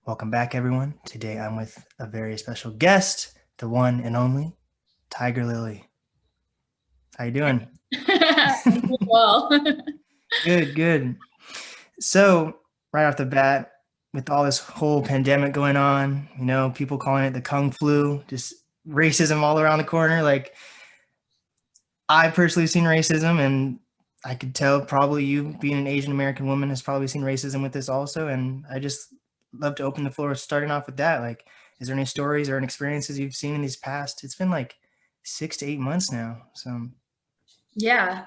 Welcome back, everyone. Today I'm with a very special guest, the one and only Tigerlily. How you doing? I'm doing well. Good, good. So, right off the bat, with all this whole pandemic going on, people calling it the Kung flu, just racism all around the corner. Like, I personally seen racism, and I could tell probably you, being an Asian American woman, has probably seen racism with this also. And I just love to open the floor starting off with that. Like, is there any stories or any experiences you've seen in these past? It's been like 6 to 8 months now. So, Yeah,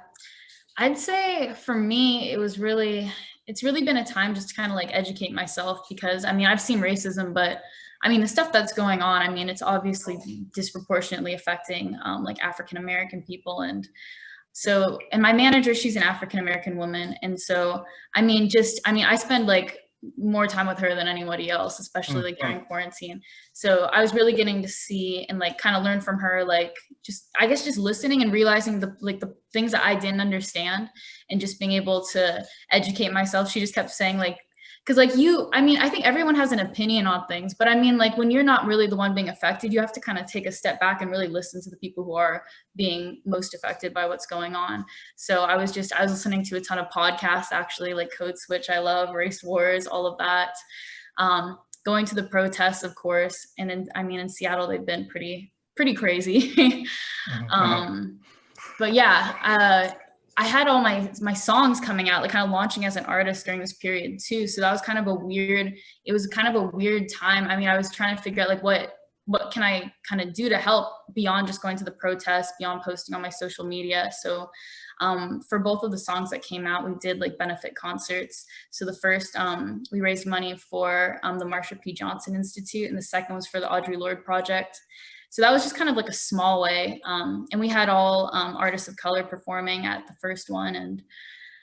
I'd say for me, it's really been a time just to kind of like educate myself because I mean, I've seen racism, but I mean, the stuff that's going on, I mean, it's obviously disproportionately affecting like African American people. And my manager, she's an African American woman. And so, I spend like more time with her than anybody else, especially like during quarantine. So I was really getting to see and like kind of learn from her, like I guess just listening and realizing the things that I didn't understand and just being able to educate myself. She just kept saying like, because I think everyone has an opinion on things, but I mean, like when you're not really the one being affected, you have to kind of take a step back and really listen to the people who are being most affected by what's going on. So I was listening to a ton of podcasts, actually, like Code Switch, I love, Race Wars, all of that. Going to the protests, of course. And in Seattle, they've been pretty crazy. But yeah, I had all my songs coming out, like kind of launching as an artist during this period too. So that was kind of it was kind of a weird time. I mean, I was trying to figure out like what can I kind of do to help beyond just going to the protests, beyond posting on my social media. So for both of the songs that came out, we did like benefit concerts. So the first, we raised money for the Marsha P. Johnson Institute, and the second was for the Audre Lorde Project. So that was just kind of like a small way. And we had all artists of color performing at the first one. And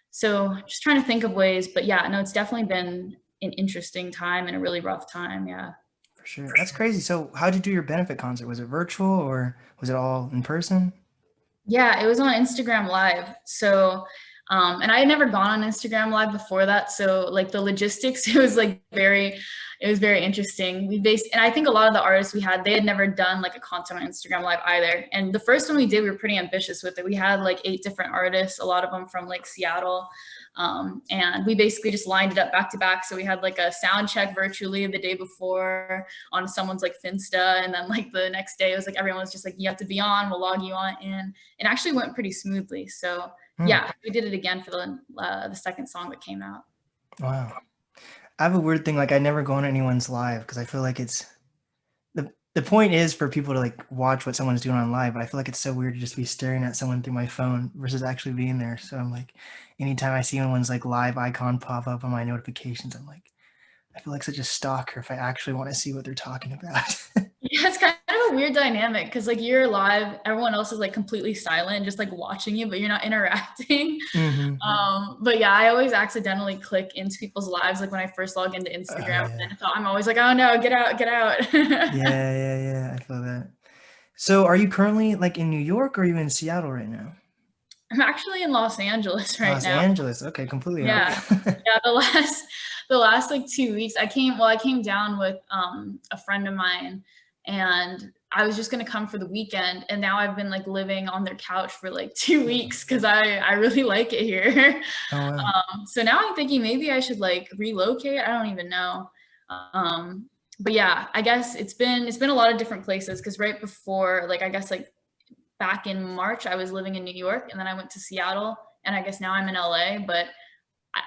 so just trying to think of ways, but yeah, no, it's definitely been an interesting time and a really rough time. Yeah. for sure. That's crazy. So, how'd you do your benefit concert? Was it virtual or was it all in person? Yeah, it was on Instagram Live. So, and I had never gone on Instagram Live before that. So, like the logistics, it was very interesting. And I think a lot of the artists we had, they had never done like a concert on Instagram Live either. And the first one we did, we were pretty ambitious with it. We had like 8 different artists, a lot of them from like Seattle. And we basically just lined it up back to back. So we had like a sound check virtually the day before on someone's like Finsta. And then like the next day, it was like everyone was just like, you have to be on, we'll log you on in. It actually went pretty smoothly. So Hmm. yeah, we did it again for the second song that came out. Wow. I have a weird thing. Like, I never go on anyone's live because I feel like the point is for people to like watch what someone's doing on live, but I feel like it's so weird to just be staring at someone through my phone versus actually being there. So I'm like, anytime I see anyone's like live icon pop up on my notifications, I'm like, I feel like such a stalker if I actually want to see what they're talking about. Yeah, it's kind of a weird dynamic because like you're live, everyone else is like completely silent, just like watching you, but you're not interacting. Hmm. But yeah, I always accidentally click into people's lives, like when I first log into Oh Instagram, yeah, and I'm always like, oh no, get out, get out. yeah. I feel that. So, are you currently like in New York or are you in Seattle right now? I'm actually in Los Angeles right Los now. Angeles. Okay, completely Yeah. opposite. Yeah, the last like 2 weeks, I came down with a friend of mine, and I was just gonna come for the weekend, and now I've been like living on their couch for like 2 weeks because I really like it here. Oh wow. So now I'm thinking maybe I should like relocate. I don't even know. But yeah, I guess it's been a lot of different places because right before, like I guess like back in March, I was living in New York, and then I went to Seattle, and I guess now I'm in LA, but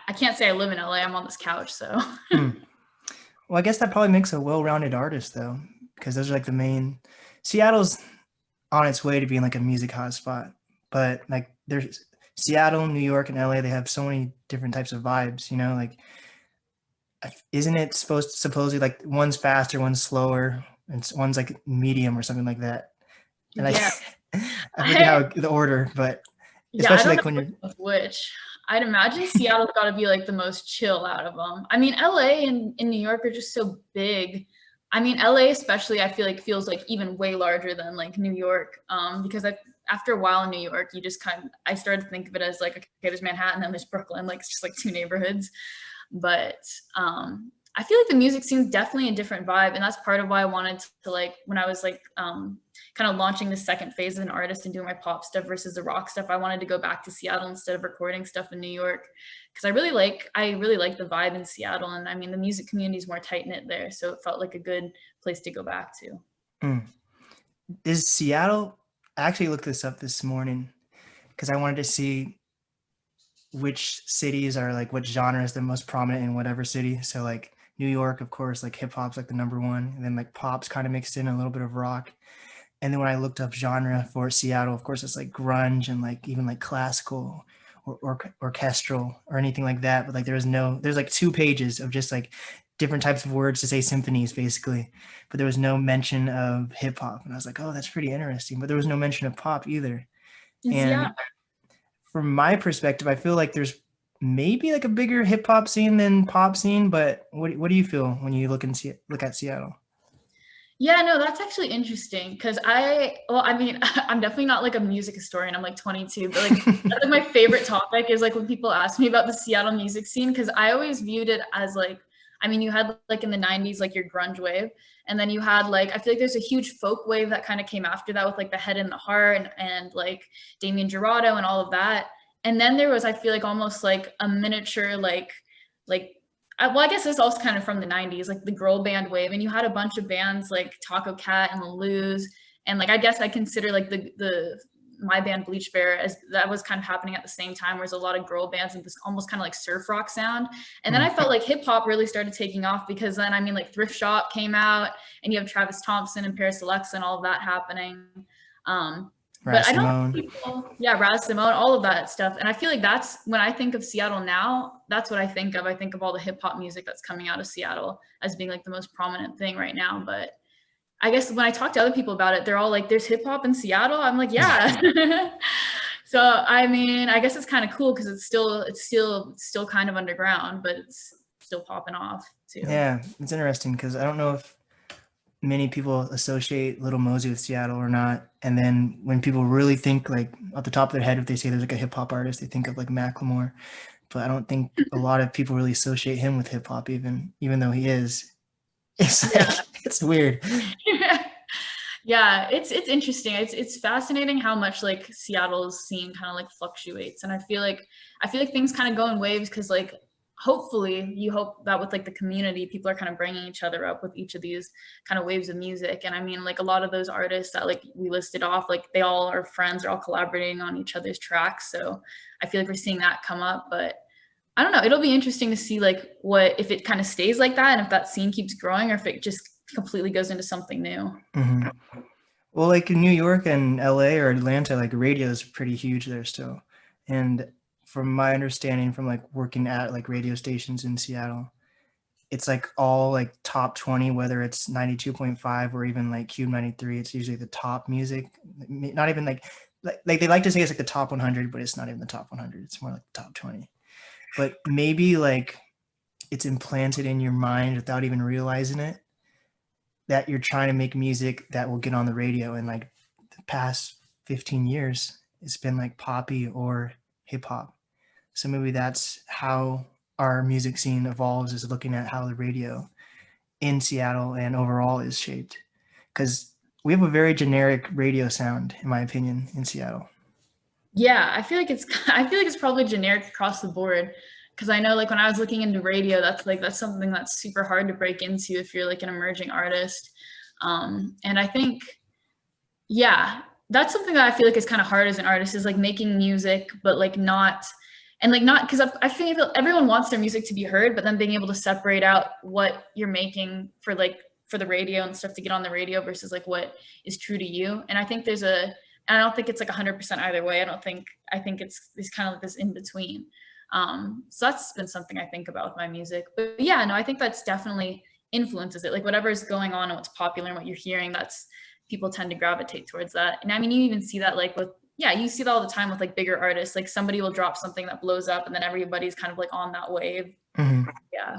I can't say I live in LA. I'm on this couch, so. Hmm. Well, I guess that probably makes a well-rounded artist though, because those are like the main. Seattle's on its way to being like a music hotspot, but like there's Seattle, New York, and LA. They have so many different types of vibes. Like isn't it supposedly like one's faster, one's slower, and one's like medium or something like that? And like Yeah, I forget I how the order, but yeah, I especially don't like when you're know which. I'd imagine Seattle's got to be like the most chill out of them. I mean, LA and New York are just so big. I mean, LA especially, I feel like feels like even way larger than like New York. Because after a while in New York, you just I started to think of it as like, okay, there's Manhattan and there's Brooklyn, like it's just like two neighborhoods. But I feel like the music scene's definitely a different vibe, and that's part of why I wanted to like when I was like kind of launching the second phase of an artist and doing my pop stuff versus the rock stuff. I wanted to go back to Seattle instead of recording stuff in New York because I really like the vibe in Seattle, and I mean the music community is more tight knit there, so it felt like a good place to go back to. Mm. Is Seattle? I actually looked this up this morning because I wanted to see which cities are like what genre is the most prominent in whatever city. So like New York, of course, like hip hop's like the number one, and then like pop's kind of mixed in a little bit of rock. And then when I looked up genre for Seattle, of course, it's like grunge and like even like classical or orchestral or anything like that. But like there's like 2 pages of just like different types of words to say symphonies basically. But there was no mention of hip hop. And I was like, oh, that's pretty interesting. But there was no mention of pop either. In And Seattle, from my perspective, I feel like there's maybe like a bigger hip hop scene than pop scene. But what do you feel when you look at Seattle? yeah, no, that's actually interesting because well, I mean, I'm definitely not like a music historian. I'm like 22, but like that's like my favorite topic is like when people ask me about the Seattle music scene because I always viewed it as like, I mean, you had like in the 90s, like your grunge wave, and then you had like, I feel like there's a huge folk wave that kind of came after that with like the Head and the Heart and like Damien Jurado and all of that. And then there was, I feel like almost like a miniature, like well, I guess it's also kind of from the 90s, like the girl band wave. And you had a bunch of bands like Taco Cat and the Lose. And like, I guess I consider like my band Bleachbear as that was kind of happening at the same time, where there's a lot of girl bands and this almost kind of like surf rock sound. And then I felt like hip hop really started taking off because then, I mean, like Thrift Shop came out and you have Travis Thompson and Paris Alexa and all of that happening. But I don't think people, yeah, Raz Simone, all of that stuff. And I feel like that's when I think of Seattle now, that's what I think of. I think of all the hip hop music that's coming out of Seattle as being like the most prominent thing right now. But I guess when I talk to other people about it, they're all like, there's hip hop in Seattle. I'm like, yeah. So, I mean, I guess it's kind of cool because it's still kind of underground, but it's still popping off too. Yeah, it's interesting because I don't know if many people associate Little Mosey with Seattle or not. And then when people really think like off the top of their head, if they say there's like a hip hop artist, they think of like Macklemore. But I don't think a lot of people really associate him with hip hop, even though he is. It's like, it's weird. Yeah, it's interesting. It's fascinating how much like Seattle's scene kind of like fluctuates, and I feel like things kind of go in waves because like hopefully you hope that with like the community people are kind of bringing each other up with each of these kind of waves of music. And I mean like a lot of those artists that like we listed off, like they all are friends, they're all collaborating on each other's tracks, so I feel like we're seeing that come up. But I don't know, it'll be interesting to see like what if it kind of stays like that and if that scene keeps growing or if it just completely goes into something new. Mm-hmm. Well, like in New York and LA or Atlanta, like radio is pretty huge there still. And from my understanding from like working at like radio stations in Seattle, it's like all like top 20, whether it's 92.5 or even like Cube 93, it's usually the top music. Not even like they like to say it's like the top 100, but it's not even the top 100. It's more like the top 20. But maybe like it's implanted in your mind without even realizing it that you're trying to make music that will get on the radio. And like the past 15 years, it's been like poppy or hip hop. So maybe that's how our music scene evolves, is looking at how the radio in Seattle and overall is shaped. Because we have a very generic radio sound, in my opinion, in Seattle. Yeah, I feel like it's probably generic across the board because I know like when I was looking into radio, that's something that's super hard to break into if you're like an emerging artist. And I think, yeah, that's something that I feel like is kind of hard as an artist is like making music, but like not, and like not because I feel like everyone wants their music to be heard, but then being able to separate out what you're making for like for the radio and stuff to get on the radio versus like what is true to you. And I think I don't think it's like 100% either way. I think it's kind of like this in between. So that's been something I think about with my music. But yeah, no, I think that's definitely influences it. Like whatever is going on and what's popular and what you're hearing, that's people tend to gravitate towards that. And I mean, you even see that like you see that all the time with like bigger artists. Like somebody will drop something that blows up and then everybody's kind of like on that wave. Mm-hmm. Yeah.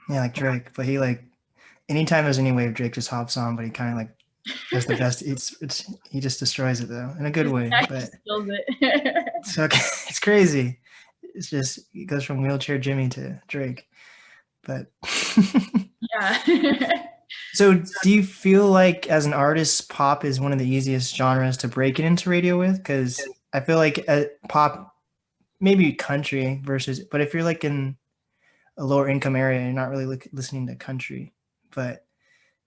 Yeah, like Drake. But he like, anytime there's any wave, Drake just hops on, but he kind of like does the best. He just destroys it though, in a good way. Yeah, but just kills it. so it's crazy. It's just, it goes from wheelchair Jimmy to Drake. But Yeah. so do you feel like as an artist, pop is one of the easiest genres to break it into radio with? Because I feel like pop, maybe country versus, but if you're like in a lower income area, you're not really listening to country. But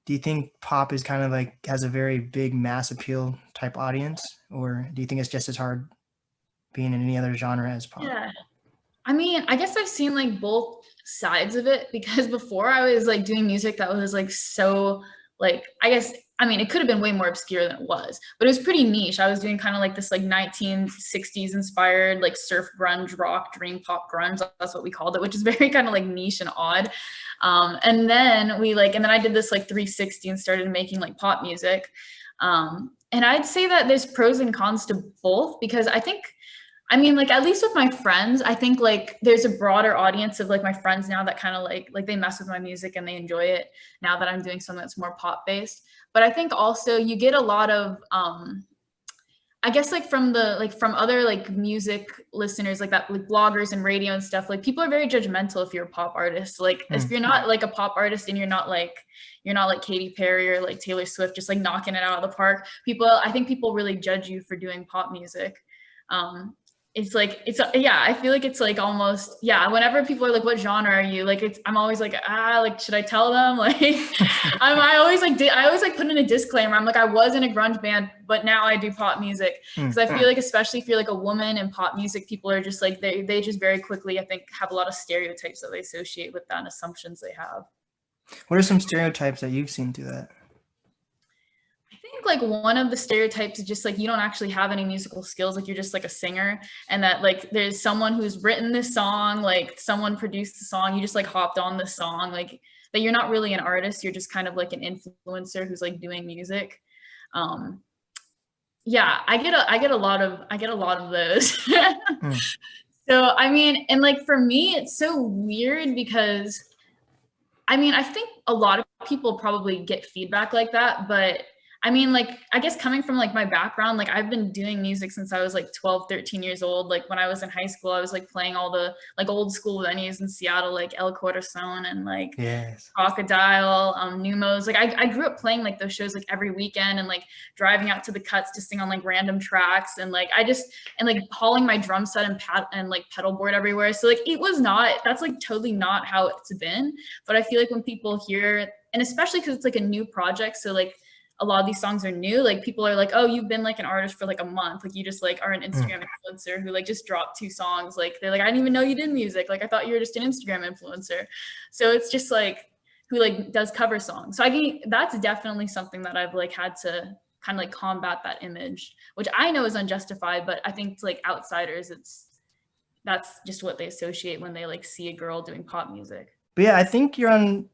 do you think pop is kind of like has a very big mass appeal type audience, or do you think it's just as hard being in any other genre as pop? Yeah. I mean, I guess I've seen like both sides of it because before I was like doing music that was like so like I guess I mean it could have been way more obscure than it was, but it was pretty niche. I was doing kind of like this like 1960s inspired like surf grunge rock dream pop grunge. That's what we called it, which is very kind of like niche and odd. And then and then I did this like 360 and started making like pop music. And I'd say that there's pros and cons to both because I mean, like at least with my friends, I think like there's a broader audience of like my friends now that kind of like they mess with my music and they enjoy it now that I'm doing something that's more pop based. But I think also you get a lot of I guess like from other like music listeners like that like bloggers and radio and stuff, like people are very judgmental if you're a pop artist. Like if you're not like a pop artist and you're not like Katy Perry or like Taylor Swift just like knocking it out of the park, I think people really judge you for doing pop music. It's like yeah, I feel like it's like almost yeah, whenever people are like what genre are you, like I'm always like like should I tell them like I always like put in a disclaimer. I'm like I was in a grunge band but now I do pop music because I feel like especially if you're like a woman in pop music, people are just like they just very quickly I think have a lot of stereotypes that they associate with that and assumptions they have. What are some stereotypes that you've seen through that? I think like one of the stereotypes is just like you don't actually have any musical skills, like you're just like a singer, and that like there's someone who's written this song, like someone produced the song, you just like hopped on this song, like that you're not really an artist, you're just kind of like an influencer who's like doing music. Yeah, I get a lot of those. So I mean, and like for me, it's so weird because I mean, I think a lot of people probably get feedback like that, but I mean, like, I guess coming from like my background, like I've been doing music since I was like 12, 13 years old. Like when I was in high school, I was like playing all the like old school venues in Seattle, like El Corazon and like Yes. Crocodile, Numos. Like I grew up playing like those shows like every weekend and like driving out to the cuts to sing on like random tracks and like and like hauling my drum set and like pedal board everywhere. So like that's like totally not how it's been. But I feel like when people hear, and especially because it's like a new project, so like a lot of these songs are new, like people are like, oh, you've been like an artist for like a month, like you just like are an Instagram influencer who like just dropped 2 songs, like they're like I didn't even know you did music, like I thought you were just an Instagram influencer. So it's just like who like does cover songs. So I think that's definitely something that I've like had to kind of like combat that image, which I know is unjustified, but I think to like outsiders that's just what they associate when they like see a girl doing pop music. But yeah, I think you're on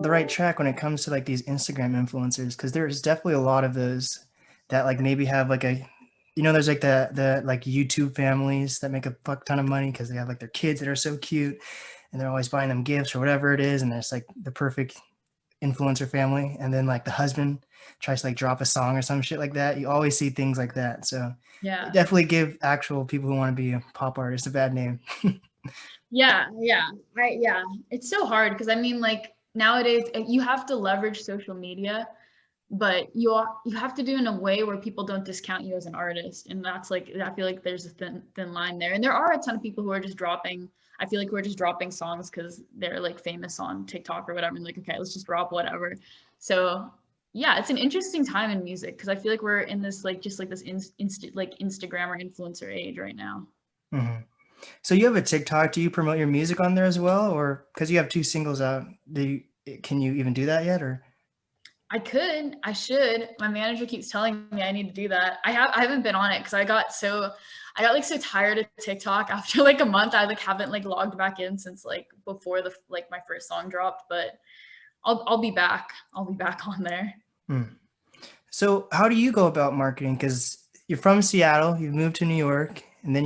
the right track when it comes to like these Instagram influencers, because there's definitely a lot of those that like maybe have like there's like the like YouTube families that make a fuck ton of money because they have like their kids that are so cute and they're always buying them gifts or whatever it is, and it's like the perfect influencer family. And then like the husband tries to like drop a song or some shit like that. You always see things like that. So they Yeah. definitely give actual people who want to be a pop artist a bad name. Yeah. It's so hard because I mean, like nowadays you have to leverage social media, but you have to do it in a way where people don't discount you as an artist, and that's like I feel like there's a thin line there. And there are a ton of people who are just dropping. I feel like we're just dropping songs because they're like famous on TikTok or whatever, and like okay, let's just drop whatever. So yeah, it's an interesting time in music because I feel like we're in this like just like this like Instagram or influencer age right now. Mhm. So you have a TikTok. Do you promote your music on there as well, or because you have 2 singles out? Can you even do that yet, or? I should. My manager keeps telling me I need to do that. I haven't been on it because I got like so tired of TikTok after like a month. I like haven't like logged back in since like before the like my first song dropped, but I'll be back. I'll be back on there. Hmm. So how do you go about marketing? Because you're from Seattle, you've moved to New York, and then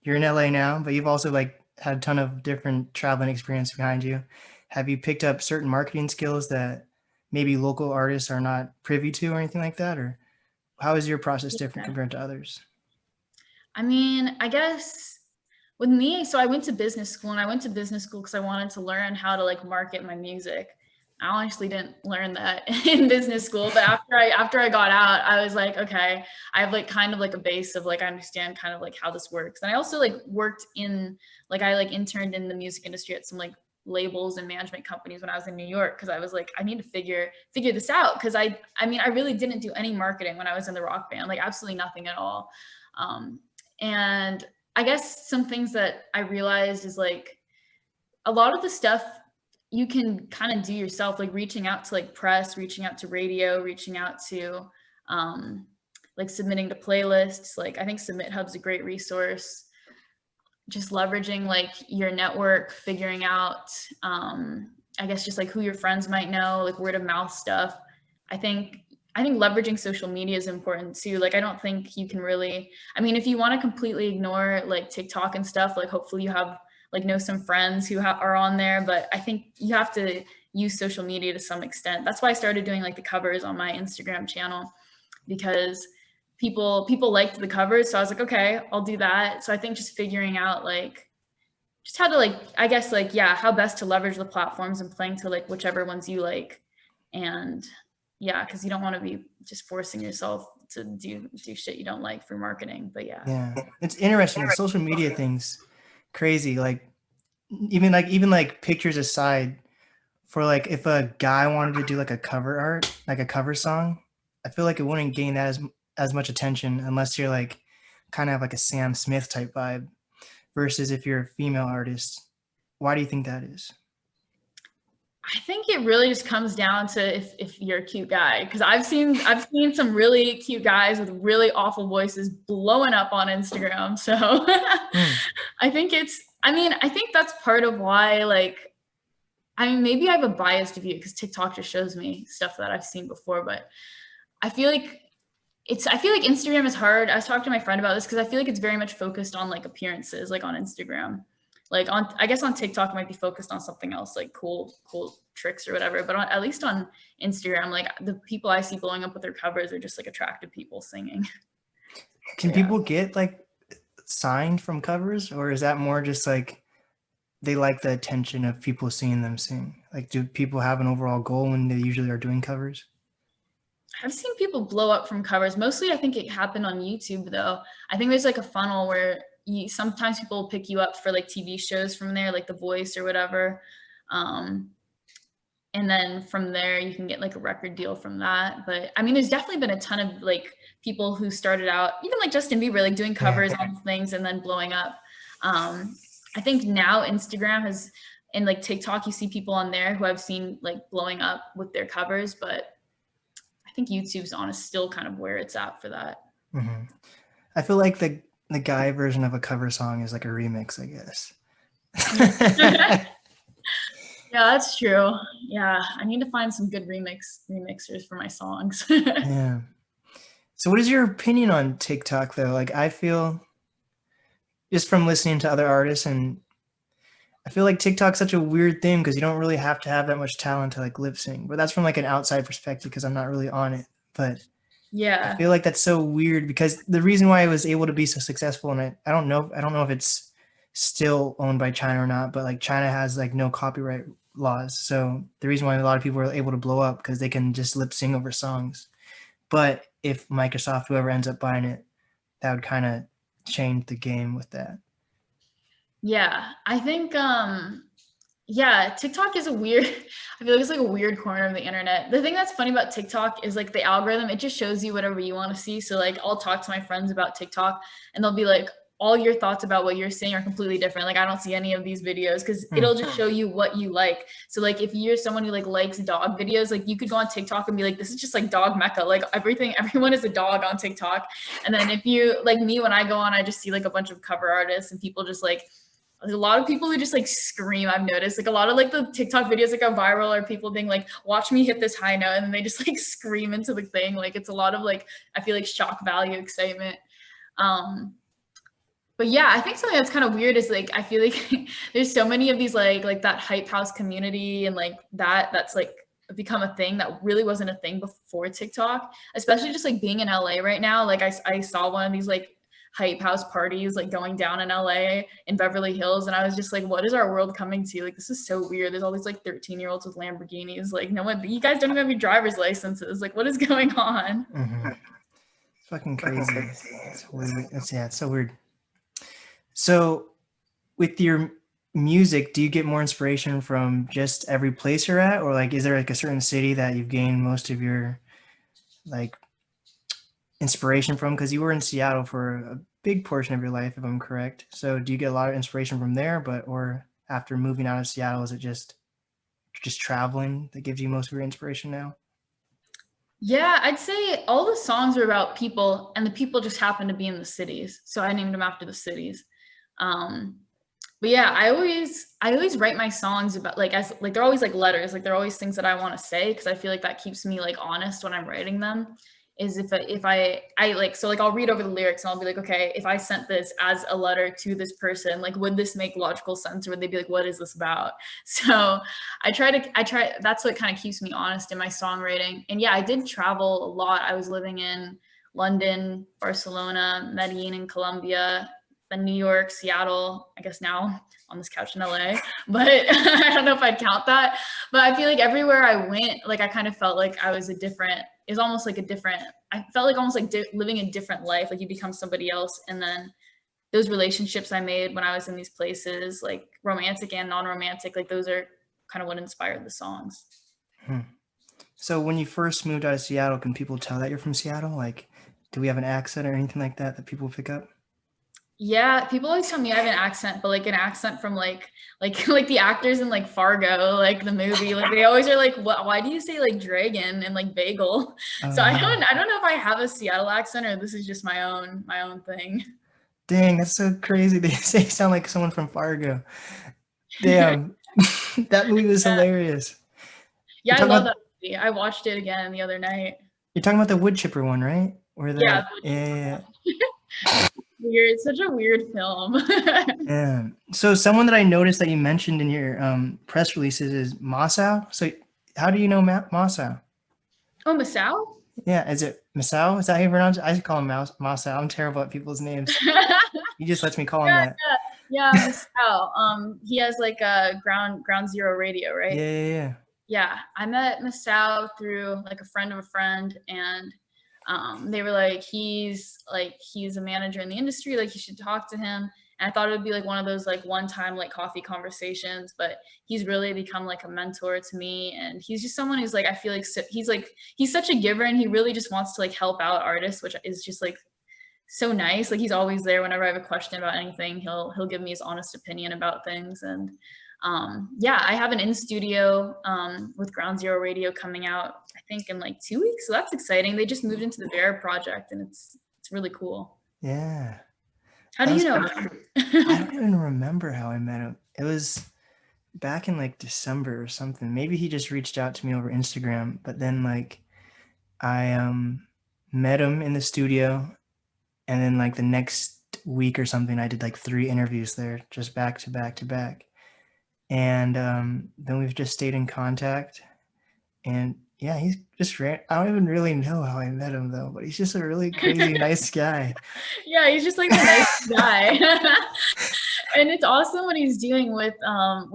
you're in LA now, but you've also like had a ton of different traveling experience behind you. Have you picked up certain marketing skills that maybe local artists are not privy to or anything like that? Or how is your process different Yeah. compared to others? I mean, I guess With me, so I went to business school, and I went to business school because I wanted to learn how to like market my music. I honestly didn't learn that in business school, but after I got out, I was like, okay, I have like kind of like a base of like I understand kind of like how this works. And I also like worked in like I like interned in the music industry at some like labels and management companies when I was in New York because I was like I need to figure this out because I mean I really didn't do any marketing when I was in the rock band, like absolutely nothing at all. And I guess some things that I realized is like a lot of the stuff you can kind of do yourself, like reaching out to like press, reaching out to radio, reaching out to like submitting to playlists. Like I think Submit Hub's a great resource. Just leveraging like your network, figuring out I guess just like who your friends might know, like word of mouth stuff. I think leveraging social media is important too. Like I don't think you can really, I mean, if you want to completely ignore like TikTok and stuff, like hopefully you have like know some friends who are on there, but I think you have to use social media to some extent. That's why I started doing like the covers on my Instagram channel because people liked the covers. So I was like, okay, I'll do that. So I think just figuring out like just how to like, I guess like, yeah, how best to leverage the platforms and playing to like whichever ones you like. And yeah, because you don't want to be just forcing yourself to do shit you don't like for marketing. But yeah. Yeah, it's interesting. The social media thing's crazy. Like even like pictures aside, for like if a guy wanted to do like a cover art, like a cover song, I feel like it wouldn't gain that as much attention unless you're like kind of have like a Sam Smith type vibe versus if you're a female artist. Why do you think that is? I think it really just comes down to if you're a cute guy because I've seen some really cute guys with really awful voices blowing up on Instagram. So Hmm. I think I think that's part of why like I mean maybe I have a biased view because TikTok just shows me stuff that I've seen before, but I feel like I feel like Instagram is hard. I was talking to my friend about this because I feel like it's very much focused on like appearances, like on Instagram. Like on, I guess on TikTok it might be focused on something else, like cool tricks or whatever. But at least on Instagram, like the people I see blowing up with their covers are just like attractive people singing. So, Can yeah. people get like signed from covers, or is that more just like they like the attention of people seeing them sing? Like, do people have an overall goal when they usually are doing covers? I've seen people blow up from covers. Mostly, I think it happened on YouTube, though. I think there's like a funnel where sometimes people will pick you up for like TV shows from there, like The Voice or whatever. Um, and then from there, you can get like a record deal from that. But I mean, there's definitely been a ton of like people who started out, even like Justin Bieber, like doing Yeah. covers on things and then blowing up. I think now Instagram has, and like TikTok, you see people on there who I've seen like blowing up with their covers, but I think YouTube's honest still kind of where it's at for that. Hmm. I feel like the guy version of a cover song is like a remix, I guess. Yeah. Yeah, that's true. Yeah, I need to find some good remixers for my songs. Yeah. So what is your opinion on TikTok though? Like I feel just from listening to other artists, and I feel like TikTok's such a weird thing because you don't really have to have that much talent to like lip sync. But that's from like an outside perspective because I'm not really on it. But I Yeah. feel like that's so weird because the reason why I was able to be so successful, and I don't know if it's still owned by China or not, but like China has like no copyright laws. So the reason why a lot of people are able to blow up because they can just lip sync over songs. But if Microsoft, whoever ends up buying it, that would kind of change the game with that. Yeah. I think yeah, TikTok is a weird I feel like it's like a weird corner of the internet. The thing that's funny about TikTok is like the algorithm, it just shows you whatever you want to see. So like I'll talk to my friends about TikTok and they'll be like, all your thoughts about what you're saying are completely different. Like I don't see any of these videos because Hmm. it'll just show you what you like. So like if you're someone who like likes dog videos, like you could go on TikTok and be like, this is just like dog mecca. Like everyone is a dog on TikTok. And then if you like me, when I go on, I just see like a bunch of cover artists and people just like a lot of people who just like scream. I've noticed like a lot of like the TikTok videos that go viral are people being like, watch me hit this high note. And then they just like scream into the thing. Like it's a lot of like, I feel like shock value excitement. But yeah, I think something that's kind of weird is like I feel like there's so many of these like that hype house community and like that's like become a thing that really wasn't a thing before TikTok, especially just like being in LA right now. Like I saw one of these like hype house parties like going down in LA in Beverly Hills, and I was just like, what is our world coming to? Like, this is so weird. There's all these like 13-year-olds with Lamborghinis. Like, no one, you guys don't even have your driver's licenses. Like, what is going on? Mm-hmm. Fucking crazy. It's weird. It's so weird. So with your music, do you get more inspiration from just every place you're at, or like is there like a certain city that you've gained most of your like inspiration from? Because you were in Seattle for a big portion of your life, if I'm correct. So do you get a lot of inspiration from there, but or after moving out of Seattle, is it just traveling that gives you most of your inspiration now? Yeah, I'd say all the songs are about people, and the people just happen to be in the cities. So I named them after the cities. Um, but yeah, I always write my songs about like as like they're always like letters, like they're always things that I want to say because I feel like that keeps me like honest when I'm writing them. Is if I like so like I'll read over the lyrics and I'll be like, okay, if I sent this as a letter to this person, like would this make logical sense or would they be like, what is this about? So I try that's what kind of keeps me honest in my songwriting. And yeah, I did travel a lot. I was living in London, Barcelona, Medellin in Colombia, then New York, Seattle, I guess now on this couch in LA, but I don't know if I'd count that. But I feel like everywhere I went, like I kind of felt like I was a different, it was almost like a different, I felt like almost like living a different life, like you become somebody else. And then those relationships I made when I was in these places, like romantic and non-romantic, like those are kind of what inspired the songs. Hmm. So when you first moved out of Seattle, can people tell that you're from Seattle? Like, do we have an accent or anything like that that people pick up? Yeah, people always tell me I have an accent, but like an accent from like the actors in like Fargo, like the movie, like they always are like, what? Why do you say like dragon and like bagel? So I Uh, don't know if I have a Seattle accent or this is just my own thing. Dang, that's so crazy. They say you sound like someone from Fargo. Damn, that movie was Yeah, hilarious. You're yeah, I talking love about that movie. I watched it again the other night. you're talking about the wood chipper one, right? Or Yeah, the yeah, weird. It's such a weird film. yeah. So someone that I noticed that you mentioned in your press releases is Masao. So how do you know Masao? Oh, Masao? Yeah, is it Masao? Is that how you pronounce it? I call him Masao. I'm terrible at people's names. He just lets me call him Yeah, that. yeah, Masao. He has like a ground zero radio, Yeah, right? yeah, yeah. Yeah, I met Masao through like a friend of a friend, and they were like he's a manager in the industry, like you should talk to him. And I thought it would be like one of those like one time like coffee conversations, but he's really become like a mentor to me, and he's just someone who's like I feel like he's such a giver, and he really just wants to like help out artists, which is just like so nice. Like he's always there whenever I have a question about anything. He'll give me his honest opinion about things. And yeah, I have an in studio with Ground Zero Radio coming out, I think in like 2 weeks. So that's exciting. They just moved into the Bear project, and it's really cool. Yeah. How do That you was know I him? don't even remember how I met him. It was back in like December or something. Maybe he just reached out to me over Instagram, but then like I met him in the studio and then like the next week or something I did like 3 interviews there just back to back to back. And then we've just stayed in contact and yeah, he's just I don't even really know how I met him though, but he's just a really crazy nice guy. Yeah, he's just like the nice guy. And it's awesome what he's doing with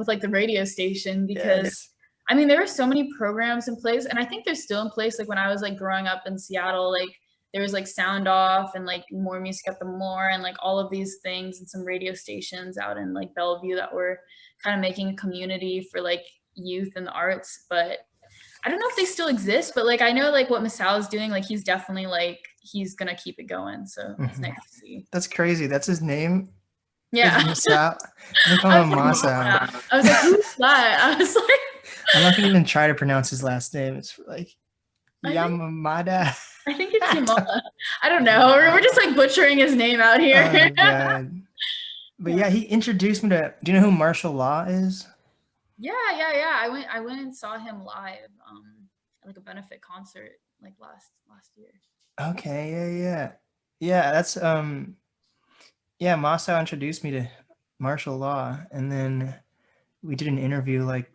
like the radio station, because Yes. I mean, there were so many programs in place, and I think they're still in place. Like when I was like growing up in Seattle, like there was like Sound Off and like More Music at the More and like all of these things, and some radio stations out in like Bellevue that were kind of making a community for like youth and the arts. But I don't know if they still exist, but like I know like what Masao is doing, like he's definitely like he's gonna keep it going. So it's Mhm. nice to see. That's crazy. That's his name. Is Yeah. Masao. I'm I calling was him like, Masao. yeah. I was like, who's that? I was like, I'm not gonna even try to pronounce his last name. It's like I think Yamamada. I think it's Yamala. I don't know. We're just like butchering his name out here. Oh god. But Yeah. yeah, he introduced me to. Do you know who Martial Law is? Yeah. I went and saw him live, at like a benefit concert like last year. Okay, yeah. Yeah, that's yeah, Masao introduced me to martial law and then we did an interview like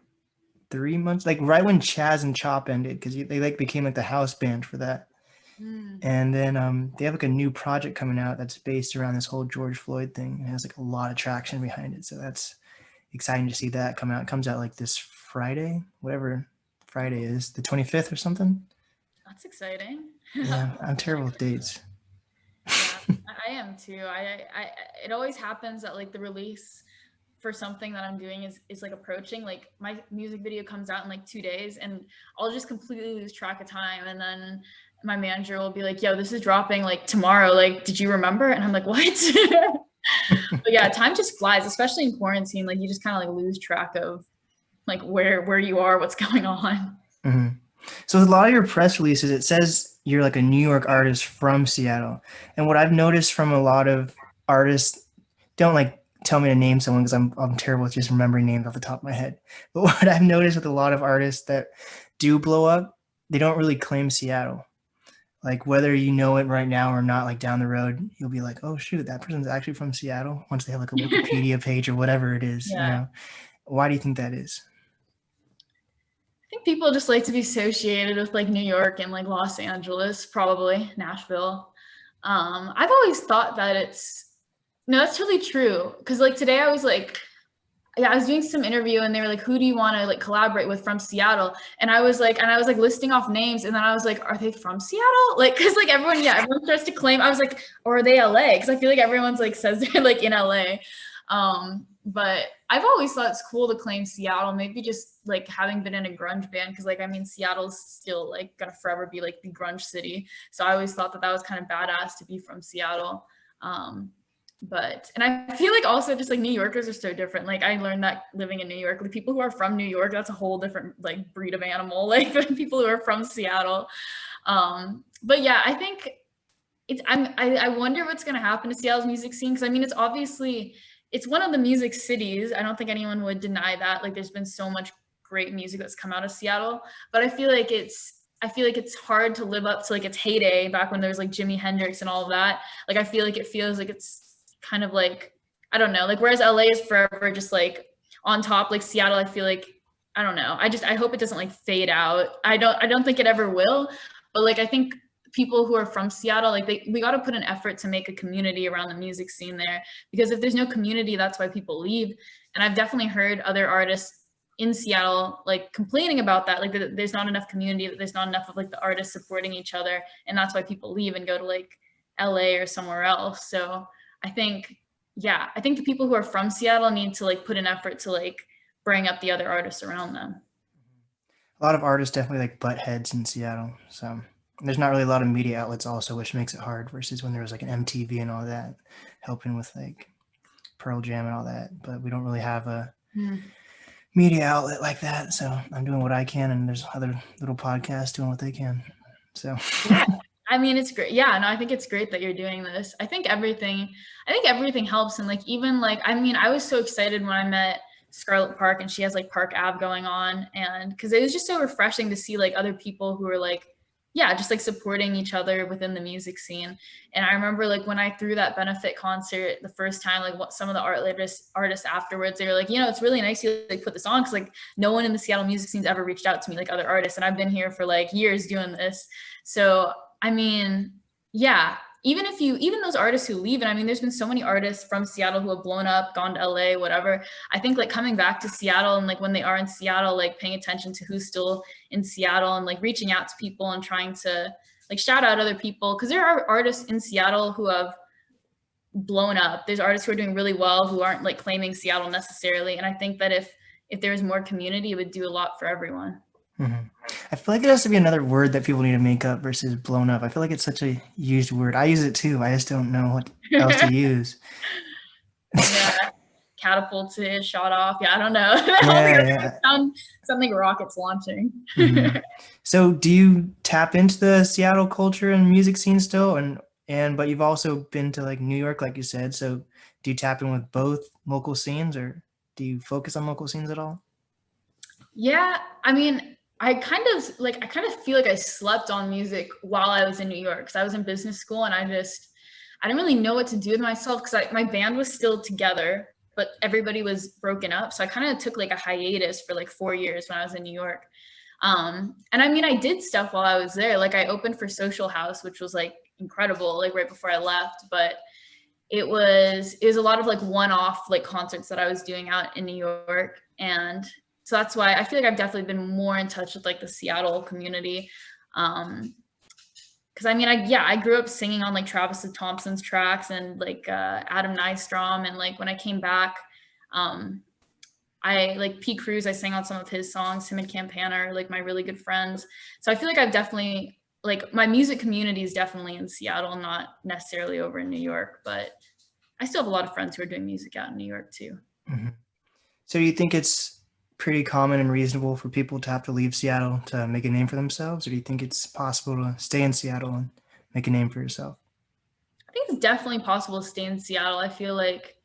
3 months like right when Chaz and Chop ended because they like became like the house band for that. Mm. And then they have like a new project coming out that's based around this whole George Floyd thing. It has like a lot of traction behind it. So that's exciting to see that come out. It comes out like this Friday, whatever Friday is, the 25th or something. That's exciting. Yeah, I'll I'm check terrible with it out. dates. Yeah, I am too. It always happens that like the release for something that I'm doing is like approaching. Like my music video comes out in like 2 days, and I'll just completely lose track of time. And then my manager will be like, "Yo, this is dropping like tomorrow. Like, did you remember?" And I'm like, "What?" But yeah, time just flies, especially in quarantine. Like you just kind of like lose track of like where you are, what's going on. Hmm. So with a lot of your press releases, it says you're like a New York artist from Seattle. And what I've noticed from a lot of artists, don't like tell me to name someone because I'm terrible with just remembering names off the top of my head. But what I've noticed with a lot of artists that do blow up, they don't really claim Seattle. Like whether you know it right now or not, like down the road, you'll be like, oh shoot, that person's actually from Seattle once they have like a Wikipedia page or whatever it is, you Yeah. know. Why do you think that is? I think people just like to be associated with like New York and like Los Angeles, probably Nashville. I've always thought that it's no, that's totally true. Cause like today I was like, yeah, I was doing some interview and they were like, who do you want to like collaborate with from Seattle? And I was like listing off names and then I was like, are they from Seattle? Like, cause like everyone, yeah, everyone starts to claim, I was like, or are they LA? Cause I feel like everyone's like says they're like in LA. But I've always thought it's cool to claim Seattle, maybe just like having been in a grunge band. Cause like, I mean, Seattle's still like gonna forever be like the grunge city. So I always thought that that was kind of badass to be from Seattle. And I feel like also just like New Yorkers are so different. Like I learned that living in New York, the people who are from New York, that's a whole different like breed of animal, like the people who are from Seattle. But yeah, I think I wonder what's going to happen to Seattle's music scene. Cause I mean, it's one of the music cities. I don't think anyone would deny that. Like there's been so much great music that's come out of Seattle, but I feel like it's hard to live up to like its heyday back when there was like Jimi Hendrix and all of that. Like I feel like it feels like it's kind of like, I don't know, like whereas LA is forever just like on top, like Seattle, I feel like, I don't know. I hope it doesn't like fade out. I don't think it ever will, but like I think people who are from Seattle, like we got to put an effort to make a community around the music scene there, because if there's no community, that's why people leave. And I've definitely heard other artists in Seattle like complaining about that, like that there's not enough community, that there's not enough of like the artists supporting each other, and that's why people leave and go to like LA or somewhere else. So I think, yeah, I think the people who are from Seattle need to like put an effort to like bring up the other artists around them. A lot of artists definitely like butt heads in Seattle. So there's not really a lot of media outlets also, which makes it hard versus when there was like an MTV and all that helping with like Pearl Jam and all that. But we don't really have a media outlet like that. So I'm doing what I can, and there's other little podcasts doing what they can. So Yeah. I mean, it's great. Yeah, no, I think it's great that you're doing this. I think everything helps. And like, even like, I mean, I was so excited when I met Scarlett Park and she has like Park Ave going on. And cause it was just so refreshing to see like other people who are like, yeah, just like supporting each other within the music scene. And I remember like when I threw that benefit concert the first time, like what some of the artists afterwards, they were like, you know, it's really nice you like put this on. Cause like no one in the Seattle music scene's ever reached out to me, like other artists. And I've been here for like years doing this. So, I mean, yeah, even those artists who leave, and I mean, there's been so many artists from Seattle who have blown up, gone to LA, whatever. I think like coming back to Seattle and like when they are in Seattle, like paying attention to who's still in Seattle and like reaching out to people and trying to like shout out other people. Cause there are artists in Seattle who have blown up. There's artists who are doing really well who aren't like claiming Seattle necessarily. And I think that if there was more community, it would do a lot for everyone. mhm. I feel like it has to be another word that people need to make up versus blown up. I feel like it's such a used word. I use it too. I just don't know what else to use. Yeah, catapulted, shot off. Yeah, I don't know. I don't think Yeah, that would yeah. sound something rockets launching. Hmm. So, do you tap into the Seattle culture and music scene still, and but you've also been to like New York, like you said. So, do you tap in with both local scenes, or do you focus on local scenes at all? Yeah, I mean, I kind of feel like I slept on music while I was in New York because I was in business school and I didn't really know what to do with myself because my band was still together, but everybody was broken up. So I kind of took like a hiatus for like 4 years when I was in New York. And I mean, I did stuff while I was there. Like I opened for Social House, which was like incredible, like right before I left. But it was a lot of like one-off like concerts that I was doing out in New York. And so that's why I feel like I've definitely been more in touch with like the Seattle community. Because I mean, I grew up singing on like Travis Thompson's tracks and like Adam Nystrom, and like when I came back, um, I like P. Cruz. I sang on some of his songs. Him and Panther are like my really good friends. So I feel like I've definitely like my music community is definitely in Seattle, not necessarily over in New York, but I still have a lot of friends who are doing music out in New York too. Mm-hmm. So do you think it's pretty common and reasonable for people to have to leave Seattle to make a name for themselves, or do you think it's possible to stay in Seattle and make a name for yourself? I think it's definitely possible to stay in Seattle. I feel like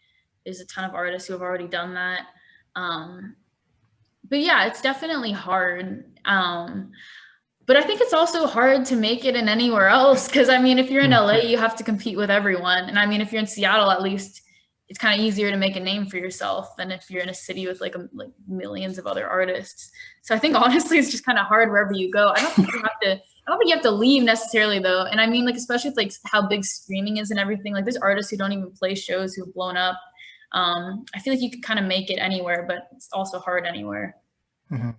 there's a ton of artists who have already done that. Um, but yeah, it's definitely hard. But I think it's also hard to make it in anywhere else because I mean, if you're in Mm. LA, you have to compete with everyone, and I mean, if you're in Seattle, at least it's kind of easier to make a name for yourself than if you're in a city with like millions of other artists. So I think honestly, it's just kind of hard wherever you go. I don't think you have to. I don't think you have to leave necessarily though, and I mean, like especially with like how big streaming is and everything. Like there's artists who don't even play shows who've blown up. I feel like you could kind of make it anywhere, but it's also hard anywhere. Mhm.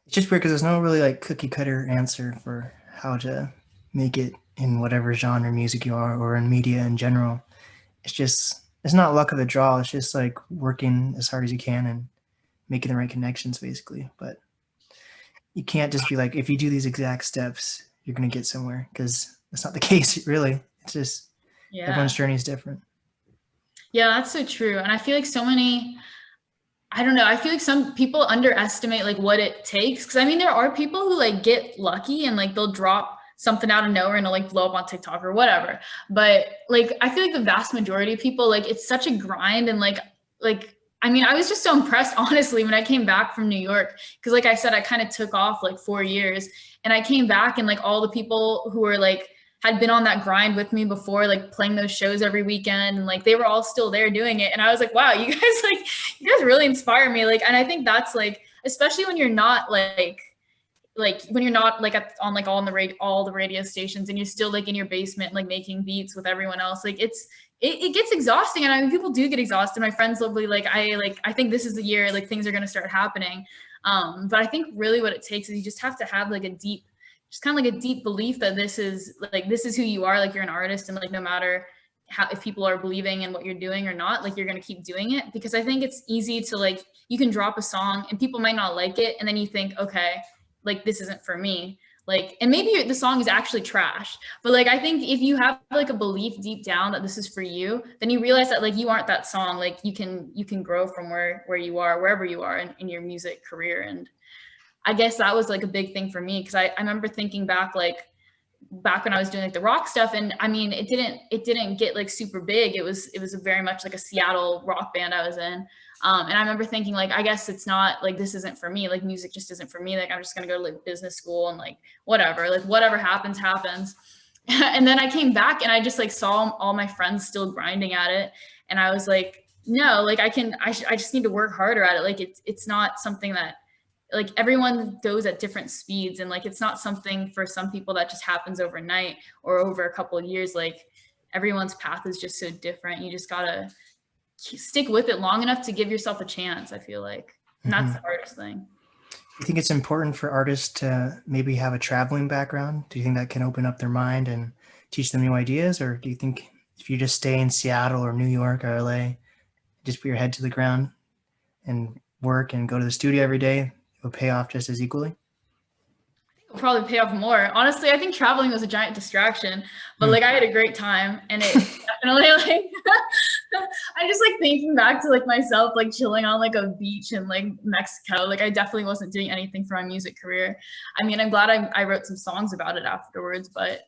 It's just weird because there's no really like cookie cutter answer for how to make it in whatever genre music you are or in media in general. It's not luck of the draw. It's just like working as hard as you can and making the right connections basically. But you can't just be like, if you do these exact steps, you're going to get somewhere, because that's not the case really. It's just everyone's Yeah. journey is different. Yeah, that's so true. And I feel like so many, I don't know, I feel like some people underestimate like what it takes. Cause I mean, there are people who like get lucky and like they'll drop something out of nowhere and it'll like blow up on TikTok or whatever. But like, I feel like the vast majority of people, like it's such a grind and I mean, I was just so impressed, honestly, when I came back from New York. Cause like I said, I kind of took off like 4 years and I came back and like all the people who were like, had been on that grind with me before, like playing those shows every weekend, and like they were all still there doing it. And I was like, wow, you guys really inspire me. Like, and I think that's like, especially when you're not like when you're not like on like all the radio stations and you're still like in your basement like making beats with everyone else, like it gets exhausting. And I mean, people do get exhausted. My friends literally I think this is the year like things are going to start happening. But I think really what it takes is you just have to have like a deep, just kind of like a deep belief that this is who you are, like you're an artist, and like no matter how, if people are believing in what you're doing or not, like you're going to keep doing it. Because I think it's easy to like, you can drop a song and people might not like it, and then you think, okay, like this isn't for me, like, and maybe the song is actually trash, but like I think if you have like a belief deep down that this is for you, then you realize that like you aren't that song. Like you can grow from where you are, wherever you are in your music career. And I guess that was like a big thing for me, because I remember thinking back when I was doing like the rock stuff, and I mean it didn't get like super big. It was very much like a Seattle rock band I was in. And I remember thinking like, I guess it's not like, this isn't for me, like music just isn't for me, like I'm just gonna go to like business school and like whatever happens happens. And then I came back and I just like saw all my friends still grinding at it, and I was like, no, like I just need to work harder at it. Like it's not something that, like everyone goes at different speeds, and like it's not something for some people that just happens overnight or over a couple of years. Like everyone's path is just so different. You just gotta stick with it long enough to give yourself a chance, I feel like. And that's Mm-hmm. the hardest thing. You think it's important for artists to maybe have a traveling background? Do you think that can open up their mind and teach them new ideas? Or do you think if you just stay in Seattle or New York or LA, just put your head to the ground and work and go to the studio every day, it will pay off just as equally? It'll probably pay off more. Honestly, I think traveling was a giant distraction, but Hmm. like I had a great time, and it definitely like I just like thinking back to like myself like chilling on like a beach in like Mexico. Like I definitely wasn't doing anything for my music career. I mean, I'm glad I wrote some songs about it afterwards, but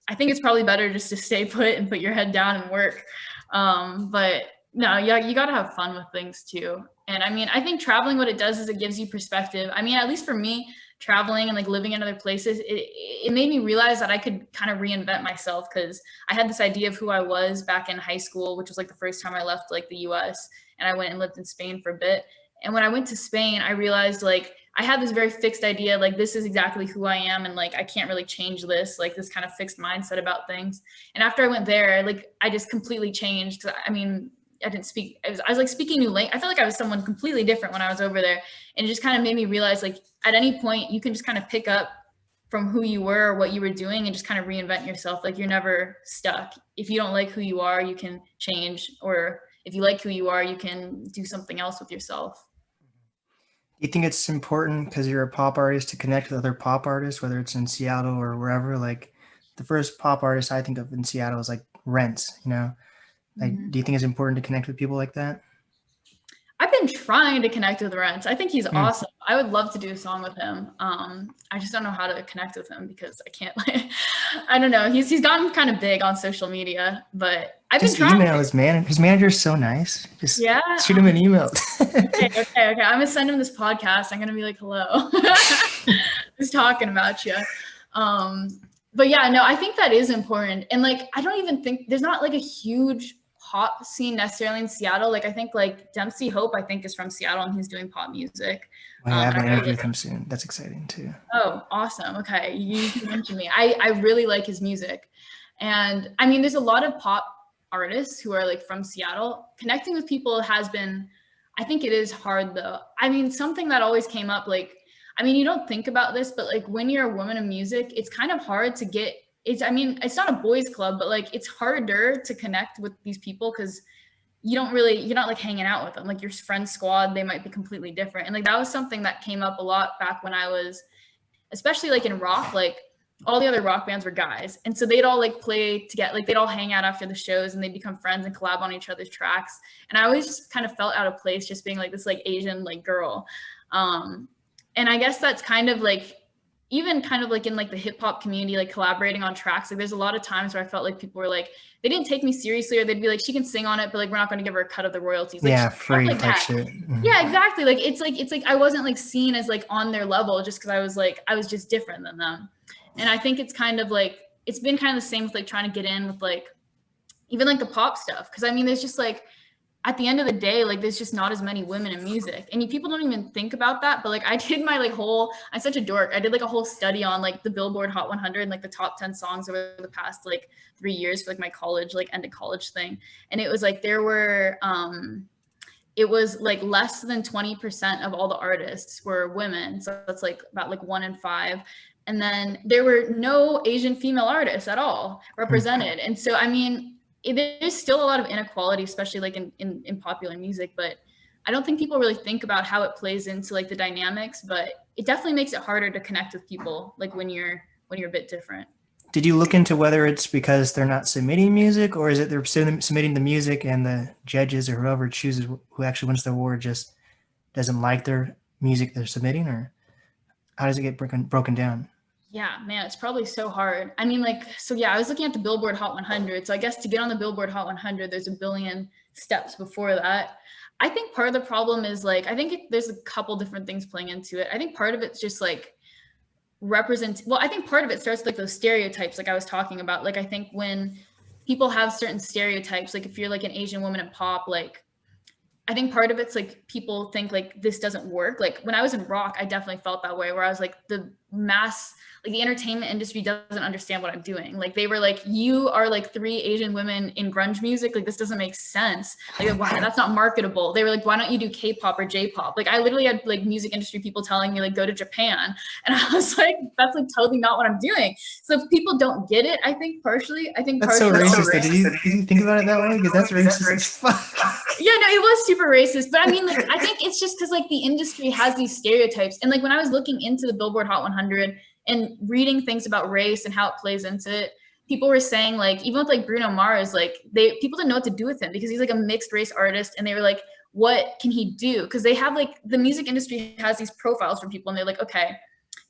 I think it's probably better just to stay put and put your head down and work. But no, yeah, you got to have fun with things too. And I mean, I think traveling, what it does is it gives you perspective. I mean, at least for me, traveling and like living in other places, it made me realize that I could kind of reinvent myself, because I had this idea of who I was back in high school, which was like the first time I left like the US, and I went and lived in Spain for a bit. And when I went to Spain, I realized like I had this very fixed idea, like this is exactly who I am, and like I can't really change this, like this kind of fixed mindset about things. And after I went there, like I just completely changed. I mean, I didn't speak. I was like speaking new language. I felt like I was someone completely different when I was over there, and it just kind of made me realize, like at any point, you can just kind of pick up from who you were or what you were doing and just kind of reinvent yourself. Like you're never stuck. If you don't like who you are, you can change, or if you like who you are, you can do something else with yourself. Do you think it's important because you're a pop artist to connect with other pop artists, whether it's in Seattle or wherever? Like the first pop artist I think of in Seattle is like Rents, you know? Like, Mhm. do you think it's important to connect with people like that? I've been trying to connect with Rents. I think he's Mm. awesome. I would love to do a song with him. I just don't know how to connect with him because I can't like I don't know. He's gotten kind of big on social media, but I've been Just trying. email his man. His manager is so nice. Just Yeah. shoot him an email. Okay. I'm gonna send him this podcast. I'm gonna be like, hello. Just talking about you. Um, but yeah, no, I think that is important. And like, I don't even think there's not like a huge pop scene necessarily in Seattle. Like, I think like Dempsey Hope, I think is from Seattle and he's doing pop music. I have And an I interview really with him soon. That's exciting too. Oh, awesome. Okay. You can mention me. I really like his music. And I mean, there's a lot of pop artists who are like from Seattle. Connecting with people has been, I think it is hard though. I mean, something that always came up, like, I mean, you don't think about this, but like when you're a woman in music, it's kind of hard to get, I mean, it's not a boys club, but like it's harder to connect with these people because you're not like hanging out with them. Like your friend squad, they might be completely different. And like that was something that came up a lot back when I was, especially like in rock, like all the other rock bands were guys. And so they'd all like play together, like they'd all hang out after the shows and they'd become friends and collab on each other's tracks. And I always just kind of felt out of place just being like this like Asian like girl. Um, and I guess that's kind of like, even kind of like in like the hip hop community, like collaborating on tracks, like there's a lot of times where I felt like people were like, they didn't take me seriously, or they'd be like, she can sing on it, but like we're not going to give her a cut of the royalties, like Yeah, stuff free like type that. shit. Mhm. Yeah, exactly. Like it's like I wasn't like seen as like on their level just because I was just different than them. And I think it's kind of like it's been kind of the same with like trying to get in with like even like the pop stuff. Cause I mean there's just like at the end of the day, like there's just not as many women in music. And people don't even think about that. But like I did my like whole, I'm such a dork. I did like a whole study on like the Billboard Hot 100 and like the top 10 songs over the past like 3 years for like my college, like end of college thing. And it was like there were it was like less than 20% of all the artists were women. So that's like about like 1 in 5. And then there were no Asian female artists at all represented. And so, I mean, there's still a lot of inequality, especially like in popular music, but I don't think people really think about how it plays into like the dynamics, but it definitely makes it harder to connect with people like when you're a bit different. Did you look into whether it's because they're not submitting music, or is it they're submitting the music and the judges or whoever chooses who actually wins the award just doesn't like their music they're submitting, or how does it get broken down? Yeah, man, it's probably so hard. I mean, like, so yeah, I was looking at the Billboard Hot 100. So I guess to get on the Billboard Hot 100, there's a billion steps before that. I think part of the problem is like, there's a couple different things playing into it. I think part of it's just like I think part of it starts with like those stereotypes, like I was talking about. Like, I think when people have certain stereotypes, like if you're like an Asian woman in pop, like I think part of it's like people think like this doesn't work. Like when I was in rock, I definitely felt that way where I was like like the entertainment industry doesn't understand what I'm doing. Like they were like, you are like 3 Asian women in grunge music. Like this doesn't make sense. Like wow, that's not marketable. They were like, why don't you do K-pop or J-pop? Like I literally had like music industry people telling me like go to Japan. And I was like, that's like totally not what I'm doing. So if people don't get it, I think That's so partially. racist. Did you think about it that way? Because that's racist as fuck. Yeah, no, it was super racist. But I mean, like, I think it's just because like the industry has these stereotypes. And like when I was looking into the Billboard Hot 100 and reading things about race and how it plays into it, people were saying like, even with like Bruno Mars, like people didn't know what to do with him because he's like a mixed race artist. And they were like, what can he do? Because they have like the music industry has these profiles for people and they're like, okay,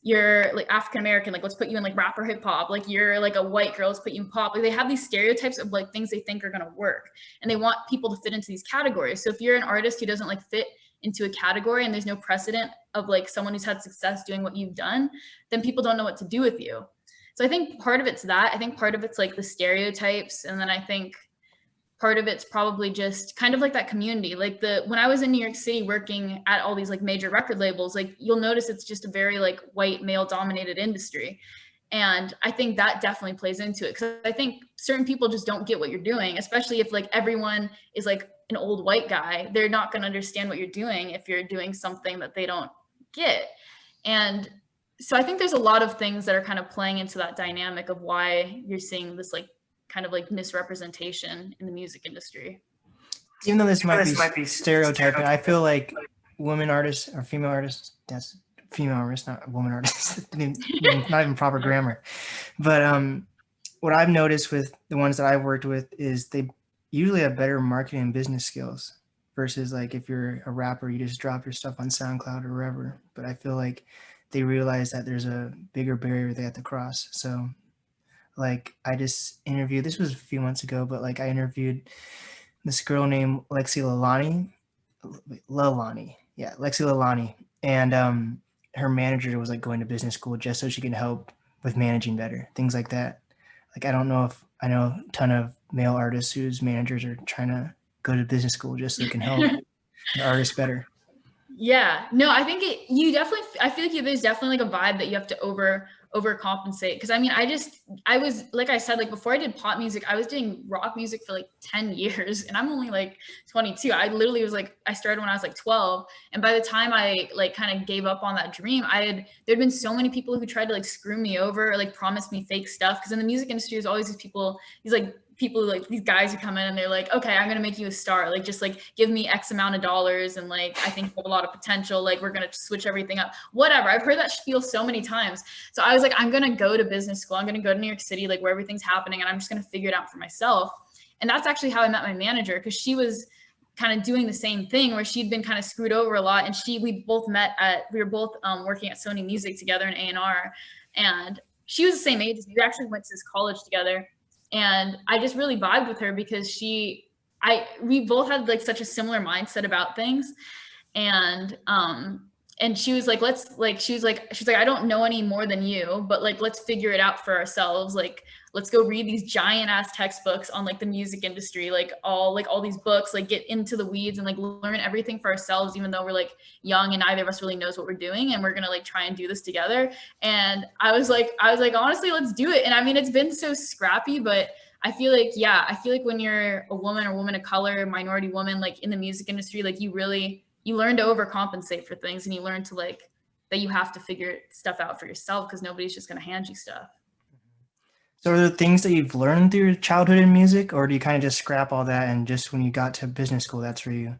you're like African American, like let's put you in like rap or hip hop. Like you're like a white girl, let's put you in pop. Like they have these stereotypes of like things they think are gonna work, and they want people to fit into these categories. So if you're an artist who doesn't like fit into a category and there's no precedent of like someone who's had success doing what you've done, then people don't know what to do with you. So I think part of it's that. I think part of it's like the stereotypes, and then I think part of it's probably just kind of like that community. Like when I was in New York City working at all these like major record labels, like you'll notice it's just a very like white male dominated industry. And I think that definitely plays into it, because I think certain people just don't get what you're doing, especially if like everyone is like an old white guy. They're not going to understand what you're doing if you're doing something that they don't get. And so I think there's a lot of things that are kind of playing into that dynamic of why you're seeing this like kind of like misrepresentation in the music industry. Even though this might be stereotyping, I feel like women artists or female artists, that's female artists, not woman artists, not even proper grammar. But what I've noticed with the ones that I've worked with is they usually have better marketing and business skills versus like if you're a rapper, you just drop your stuff on SoundCloud or wherever. But I feel like they realize that there's a bigger barrier they have to cross. So like I just interviewed, this was a few months ago, but like I interviewed this girl named Lexi Lalani. Yeah, Lexi Lalani. And her manager was like going to business school just so she can help with managing better, things like that. Like I don't know if I know a ton of male artists whose managers are trying to go to business school just so they can help the artists better. Yeah, no, I think you definitely, I feel like there's definitely like a vibe that you have to overcompensate. Cause I mean, I was, like I said, like before I did pop music, I was doing rock music for like 10 years and I'm only like 22. I literally was like, I started when I was like 12. And by the time I like kind of gave up on that dream, there'd been so many people who tried to like screw me over or like promise me fake stuff. Cause in the music industry, there's always these like people like these guys who come in and they're like, okay, I'm gonna make you a star, like just like give me X amount of dollars and like I think you have a lot of potential, like we're gonna switch everything up, whatever. I've heard that spiel so many times. So I was like, I'm gonna go to business school, I'm gonna go to New York City, like where everything's happening, and I'm just gonna figure it out for myself. And that's actually how I met my manager, because she was kind of doing the same thing where she'd been kind of screwed over a lot. And we were both working at Sony Music together in A&R, and she was the same age as me. We actually went to this college together. And I just really vibed with her because we both had like such a similar mindset about things. And she was like, she's like, I don't know any more than you, but like, let's figure it out for ourselves. Like, let's go read these giant ass textbooks on like the music industry, like all these books, like get into the weeds and like learn everything for ourselves, even though we're like young and neither of us really knows what we're doing. And we're going to like try and do this together. And I was like, honestly, let's do it. And I mean, it's been so scrappy, but I feel like when you're a woman or woman of color, minority woman, like in the music industry, like you learn to overcompensate for things, and you learn to like that you have to figure stuff out for yourself because nobody's just going to hand you stuff. So are there things that you've learned through your childhood in music, or do you kind of just scrap all that and just when you got to business school, that's where you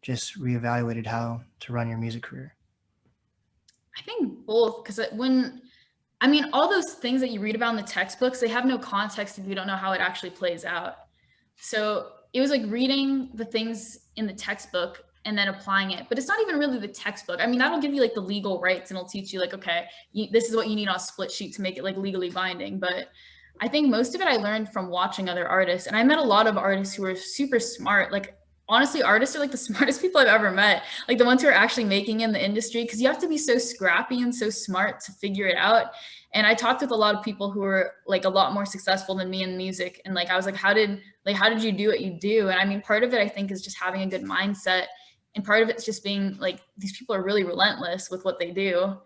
just reevaluated how to run your music career? I think both, because all those things that you read about in the textbooks, they have no context if you don't know how it actually plays out. So it was like reading the things in the textbook and then applying it. But it's not even really the textbook. I mean, that'll give you like the legal rights and it'll teach you like, okay, this is what you need on a split sheet to make it like legally binding. But I think most of it I learned from watching other artists. And I met a lot of artists who were super smart. Like honestly, artists are like the smartest people I've ever met. Like the ones who are actually making in the industry, because you have to be so scrappy and so smart to figure it out. And I talked with a lot of people who were like a lot more successful than me in music. And like I was like, how did you do what you do? And I mean, part of it I think is just having a good mindset. And part of it's just being like, these people are really relentless with what they do.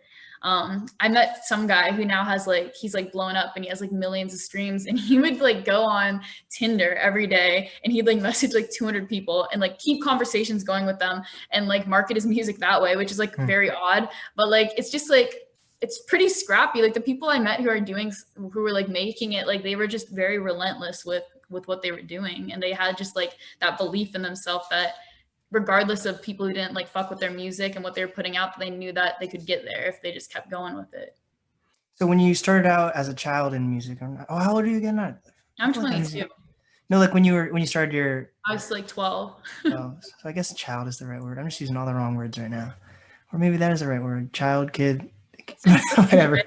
I met some guy who now has like, he's like blown up and he has like millions of streams, and he would like go on Tinder every day and he'd like message like 200 people and like keep conversations going with them and like market his music that way, which is like very odd. But like, it's just like, it's pretty scrappy. Like the people I met who were like making it, like they were just very relentless with what they were doing. And they had just like that belief in themselves that regardless of people who didn't like fuck with their music and what they were putting out, they knew that they could get there if they just kept going with it. So when you started out as a child in music, how old are you again? I'm 22. No, like when you started your. I was like 12. Oh, so I guess child is the right word. I'm just using all the wrong words right now, or maybe that is the right word. Child, kid, whatever.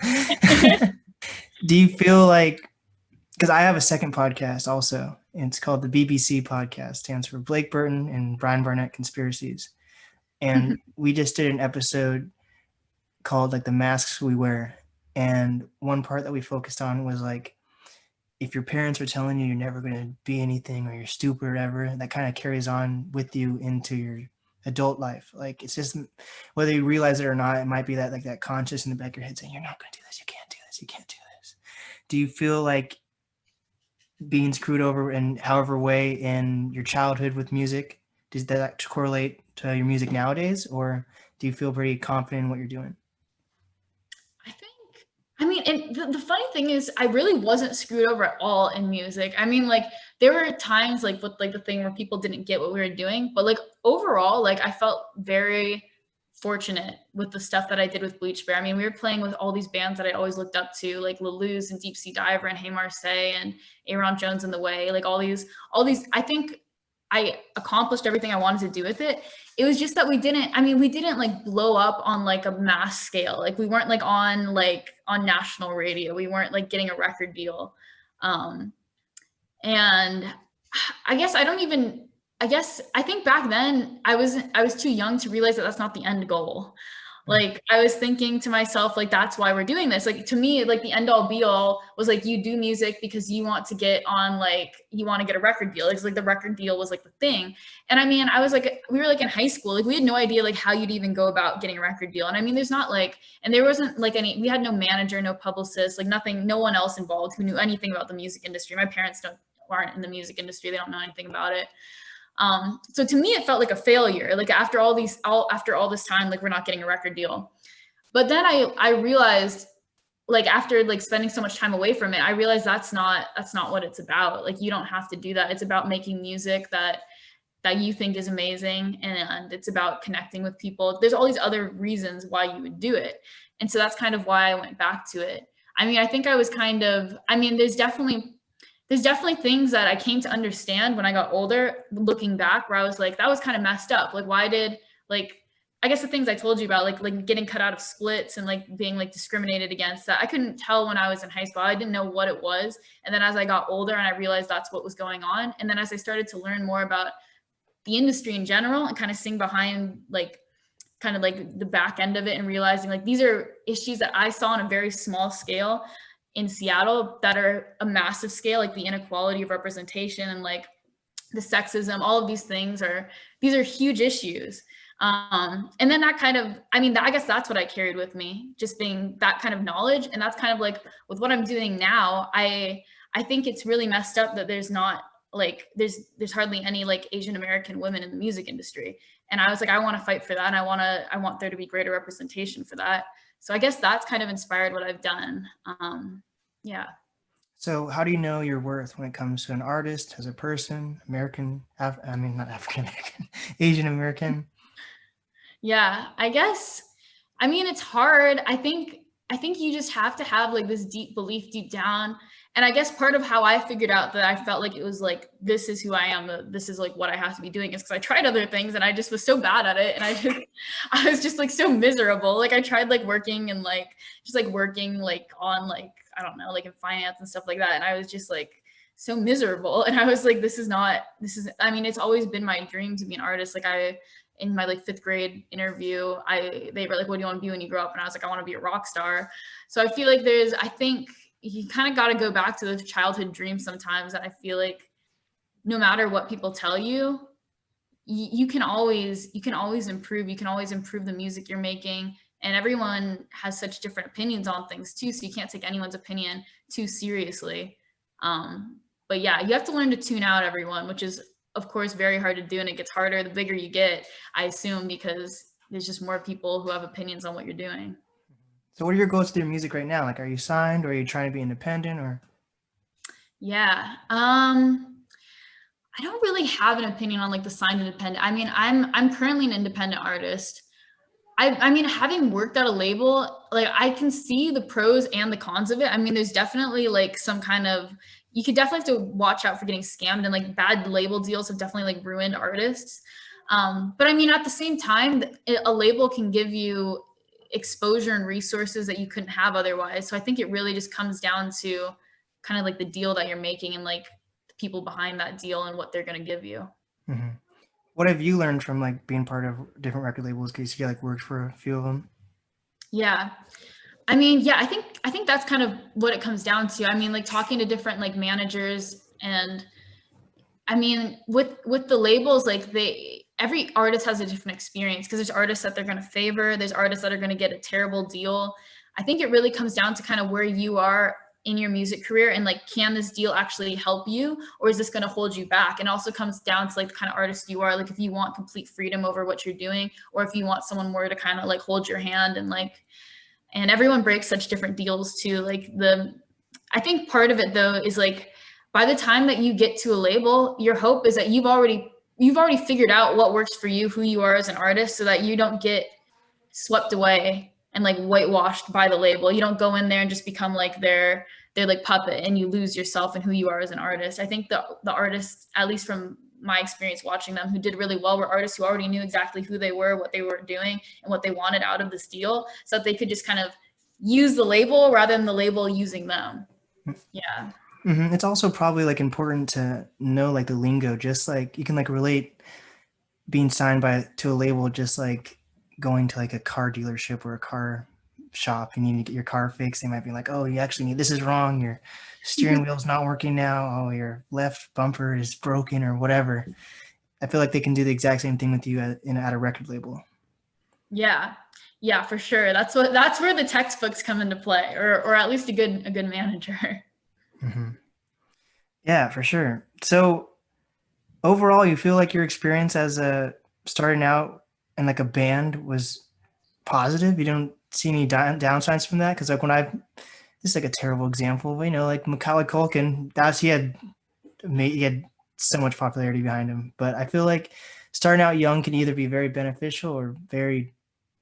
Do you feel like, because I have a second podcast also, and it's called the BBC podcast, stands for Blake Burton and Brian Barnett Conspiracies. And we just did an episode called like the masks we wear. And one part that we focused on was like if your parents are telling you you're never going to be anything or you're stupid or whatever, that kind of carries on with you into your adult life. Like it's just whether you realize it or not, it might be that like that conscious in the back of your head saying, you're not going to do this, you can't do this, you can't do this. Do you feel like being screwed over in however way in your childhood with music, does that correlate to your music nowadays, or do you feel pretty confident in what you're doing? I think, I mean, and the funny thing is, I really wasn't screwed over at all in music. I mean, like, there were times like with like the thing where people didn't get what we were doing, but like overall, like I felt very fortunate with the stuff that I did with Bleachbear. I mean, we were playing with all these bands that I always looked up to, like Lalouse and Deep Sea Diver and Hey Marseille and Aaron Jones in the Way, like all these, I think I accomplished everything I wanted to do with it. It was just that we didn't like blow up on like a mass scale. Like we weren't like on national radio. We weren't like getting a record deal. Um, and I guess I don't even, I guess I think back then I was too young to realize that that's not the end goal. Like I was thinking to myself, like, that's why we're doing this. Like to me, like the end all be all was like, you do music because you want to get on, like, you want to get a record deal. It's like the record deal was like the thing. And I mean, I was like, we were like in high school, like we had no idea like how you'd even go about getting a record deal. And I mean, there's not like, and there wasn't like we had no manager, no publicist, like nothing, no one else involved who knew anything about the music industry. My parents aren't in the music industry. They don't know anything about it. So to me, it felt like a failure. Like after all this time, like we're not getting a record deal. But then I realized, like after like spending so much time away from it, I realized that's not what it's about. Like you don't have to do that. It's about making music that you think is amazing, and it's about connecting with people. There's all these other reasons why you would do it. And so that's kind of why I went back to it. I mean, I think I was kind of, I mean, there's definitely things that I came to understand when I got older, looking back, where I was like, that was kind of messed up. Like, why did, like, I guess the things I told you about, like getting cut out of splits and like being like discriminated against, that I couldn't tell when I was in high school. I didn't know what it was. And then as I got older and I realized that's what was going on. And then as I started to learn more about the industry in general and kind of seeing behind like kind of like the back end of it and realizing like these are issues that I saw on a very small scale in Seattle that are a massive scale, like the inequality of representation and like the sexism, all of these are huge issues. And then that kind of, I mean, I guess that's what I carried with me, just being that kind of knowledge. And that's kind of like with what I'm doing now, I think it's really messed up that there's not like, there's hardly any like Asian American women in the music industry. And I was like, I want to fight for that. And I want there to be greater representation for that. So I guess that's kind of inspired what I've done. Yeah. So how do you know your worth when it comes to an artist, as a person, American, I mean, not African American, Asian American? Yeah, I guess, I mean, it's hard. I think you just have to have like this deep belief deep down. And I guess part of how I figured out that I felt like it was like, this is who I am, this is like what I have to be doing, is because I tried other things and I just was so bad at it. And I was just like so miserable. Like I tried like working and like, just like working like on like, I don't know, like in finance and stuff like that. And I was just like so miserable. And I was like, I mean, it's always been my dream to be an artist. Like in my like fifth grade interview, they were like, what do you want to be when you grow up? And I was like, I want to be a rock star. So I feel like I think you kind of got to go back to those childhood dreams sometimes. And I feel like no matter what people tell you, you can always improve. You can always improve the music you're making. And everyone has such different opinions on things too. So you can't take anyone's opinion too seriously. But yeah, you have to learn to tune out everyone, which is of course very hard to do. And it gets harder the bigger you get, I assume, because there's just more people who have opinions on what you're doing. So what are your goals with your music right now? Like, are you signed, or are you trying to be independent, or? Yeah. I don't really have an opinion on like the signed independent. I mean, I'm currently an independent artist. I mean, having worked at a label, like I can see the pros and the cons of it. I mean, there's definitely like some kind of, you could definitely have to watch out for getting scammed, and like bad label deals have definitely like ruined artists. But I mean, at the same time, a label can give you exposure and resources that you couldn't have otherwise. So I think it really just comes down to kind of like the deal that you're making and like the people behind that deal and what they're going to give you. Mm-hmm. What have you learned from like being part of different record labels? Because you like worked for a few of them. Yeah. I mean, yeah, I think that's kind of what it comes down to. I mean, like talking to different like managers, and I mean, with the labels, like they every artist has a different experience, because there's artists that they're going to favor, there's artists that are going to get a terrible deal. I think it really comes down to kind of where you are in your music career, and like, can this deal actually help you, or is this going to hold you back? And also comes down to like the kind of artist you are, like if you want complete freedom over what you're doing, or if you want someone more to kind of like hold your hand. And like, and everyone breaks such different deals too. Like I think part of it though is like, by the time that you get to a label, your hope is that you've already figured out what works for you, who you are as an artist, so that you don't get swept away and like whitewashed by the label. You don't go in there and just become like their like puppet, and you lose yourself and who you are as an artist. I think the artists, at least from my experience watching them, who did really well were artists who already knew exactly who they were, what they were doing, and what they wanted out of this deal, so that they could just kind of use the label rather than the label using them. Yeah. It's also probably like important to know like the lingo, just like you can like relate being signed by to a label, just like going to like a car dealership or a car shop and you need to get your car fixed. They might be like, oh, you actually need, this is wrong, your steering wheel's not working now, oh, your left bumper is broken or whatever. I feel like they can do the exact same thing with you at a record label. Yeah. Yeah, for sure. That's where the textbooks come into play, or at least a good manager. Hmm. Yeah, for sure. So overall, you feel like your experience as a starting out in like a band was positive? You don't see any downsides from that? Because like when I, this is like a terrible example, but like Macaulay Culkin, he had so much popularity behind him. But I feel like starting out young can either be very beneficial or very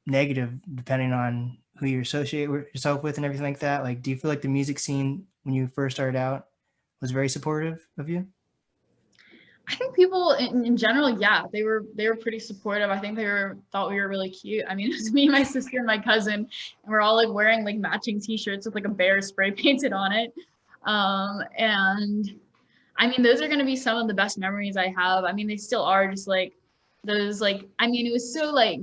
negative, depending on who you associate yourself with and everything like that. Like, do you feel like the music scene when you first started out was very supportive of you? I think people in general, yeah, they were pretty supportive. I think thought we were really cute. I mean, it was me, my sister, and my cousin, and we're all like wearing like matching T-shirts with like a bear spray painted on it. And I mean, those are going to be some of the best memories I have. I mean, they still are, just like those, like, I mean, it was so like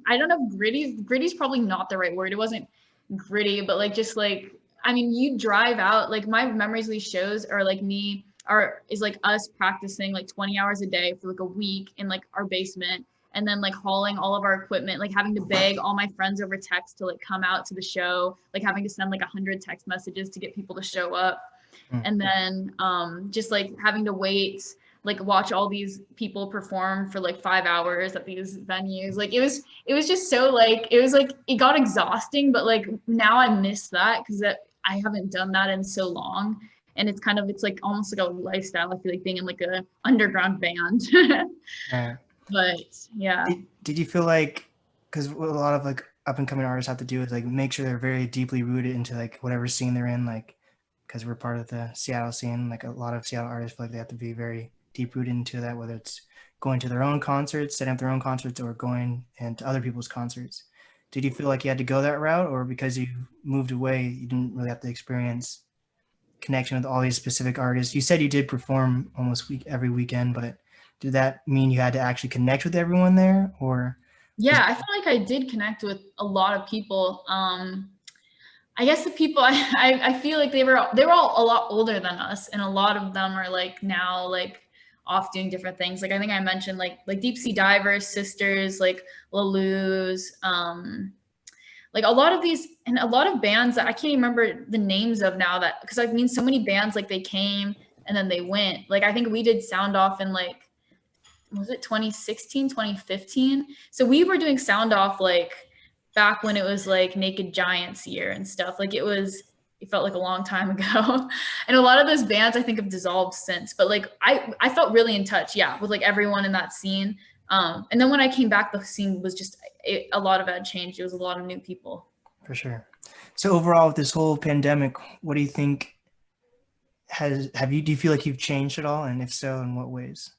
I don't know, gritty's probably not the right word. It wasn't gritty, but like just like, I mean, you drive out, like my memories of these shows are like me are is like us practicing like 20 hours a day for like a week in like our basement, and then like hauling all of our equipment, like having to beg all my friends over text to like come out to the show, like having to send like 100 text messages to get people to show up. Mm. And then just like having to wait, like watch all these people perform for like 5 hours at these venues. Like it was just so like, it was like it got exhausting, but like now I miss that, because that I haven't done that in so long. And it's like almost like a lifestyle. I feel like being in like a underground band. Right. But yeah. Did you feel like, because what a lot of like up and coming artists have to do is like make sure they're very deeply rooted into like whatever scene they're in, like because we're part of the Seattle scene, like a lot of Seattle artists feel like they have to be very deep rooted into that, whether it's going to their own concerts, setting up their own concerts, or going into other people's concerts. Did you feel like you had to go that route, or because you moved away, you didn't really have to experience connection with all these specific artists? You said you did perform almost every weekend, but did that mean you had to actually connect with everyone there, or was Yeah, I feel like I did connect with a lot of people. I guess the people I feel like they were all a lot older than us, and a lot of them are like now like off doing different things. Like I think I mentioned like deep sea divers, sisters, like Laluz, like a lot of these, and a lot of bands that I can't even remember the names of now, that because I mean so many bands like they came and then they went. Like I think we did Sound Off in like, was it 2016, 2015? So we were doing Sound Off like back when it was like Naked Giants year and stuff. Like it felt like a long time ago. And a lot of those bands I think have dissolved since. But like I felt really in touch, yeah, with like everyone in that scene. And then when I came back, the scene was just a lot of it had changed. It was a lot of new people. for sure? So overall, with this whole pandemic, what do you think do you feel like you've changed at all, and if so, in what ways?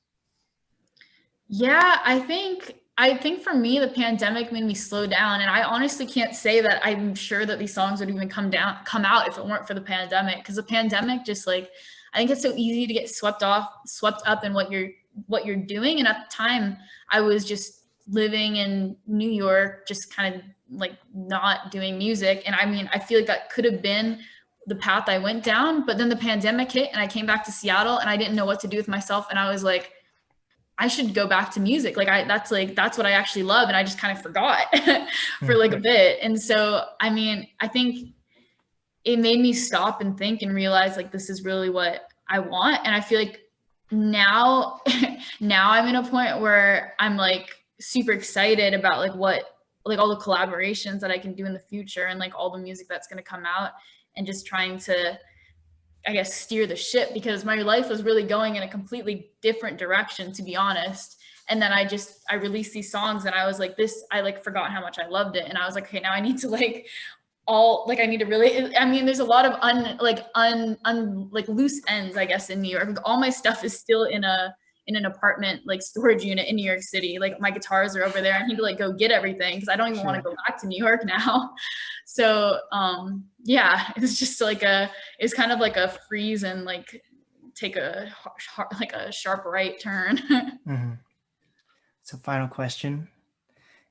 Yeah, I think for me the pandemic made me slow down, and I honestly can't say that I'm sure that these songs would even come out if it weren't for the pandemic, because the pandemic just like, I think it's so easy to get swept up in what you're doing. And at the time I was just living in New York, just kind of like not doing music. And I mean, I feel like that could have been the path I went down, but then the pandemic hit and I came back to Seattle and I didn't know what to do with myself. And I was like, I should go back to music. That's what I actually love. And I just kind of forgot for like a bit. And so, I mean, I think it made me stop and think and realize like, this is really what I want. And I feel like now, now I'm in a point where I'm like super excited about like all the collaborations that I can do in the future and like all the music that's going to come out, and just trying to, I guess, steer the ship, because my life was really going in a completely different direction, to be honest. And then I released these songs and I was like, I like forgot how much I loved it. And I was like, okay, now I need to like I need to really, I mean, there's a lot of loose ends, I guess, in New York. All my stuff is still in an apartment, like storage unit in New York City. Like my guitars are over there. I need to like go get everything because I don't even want to go back to New York now. So yeah, it's just like it's kind of like a freeze and like take a sharp right turn. Mm-hmm. So final question.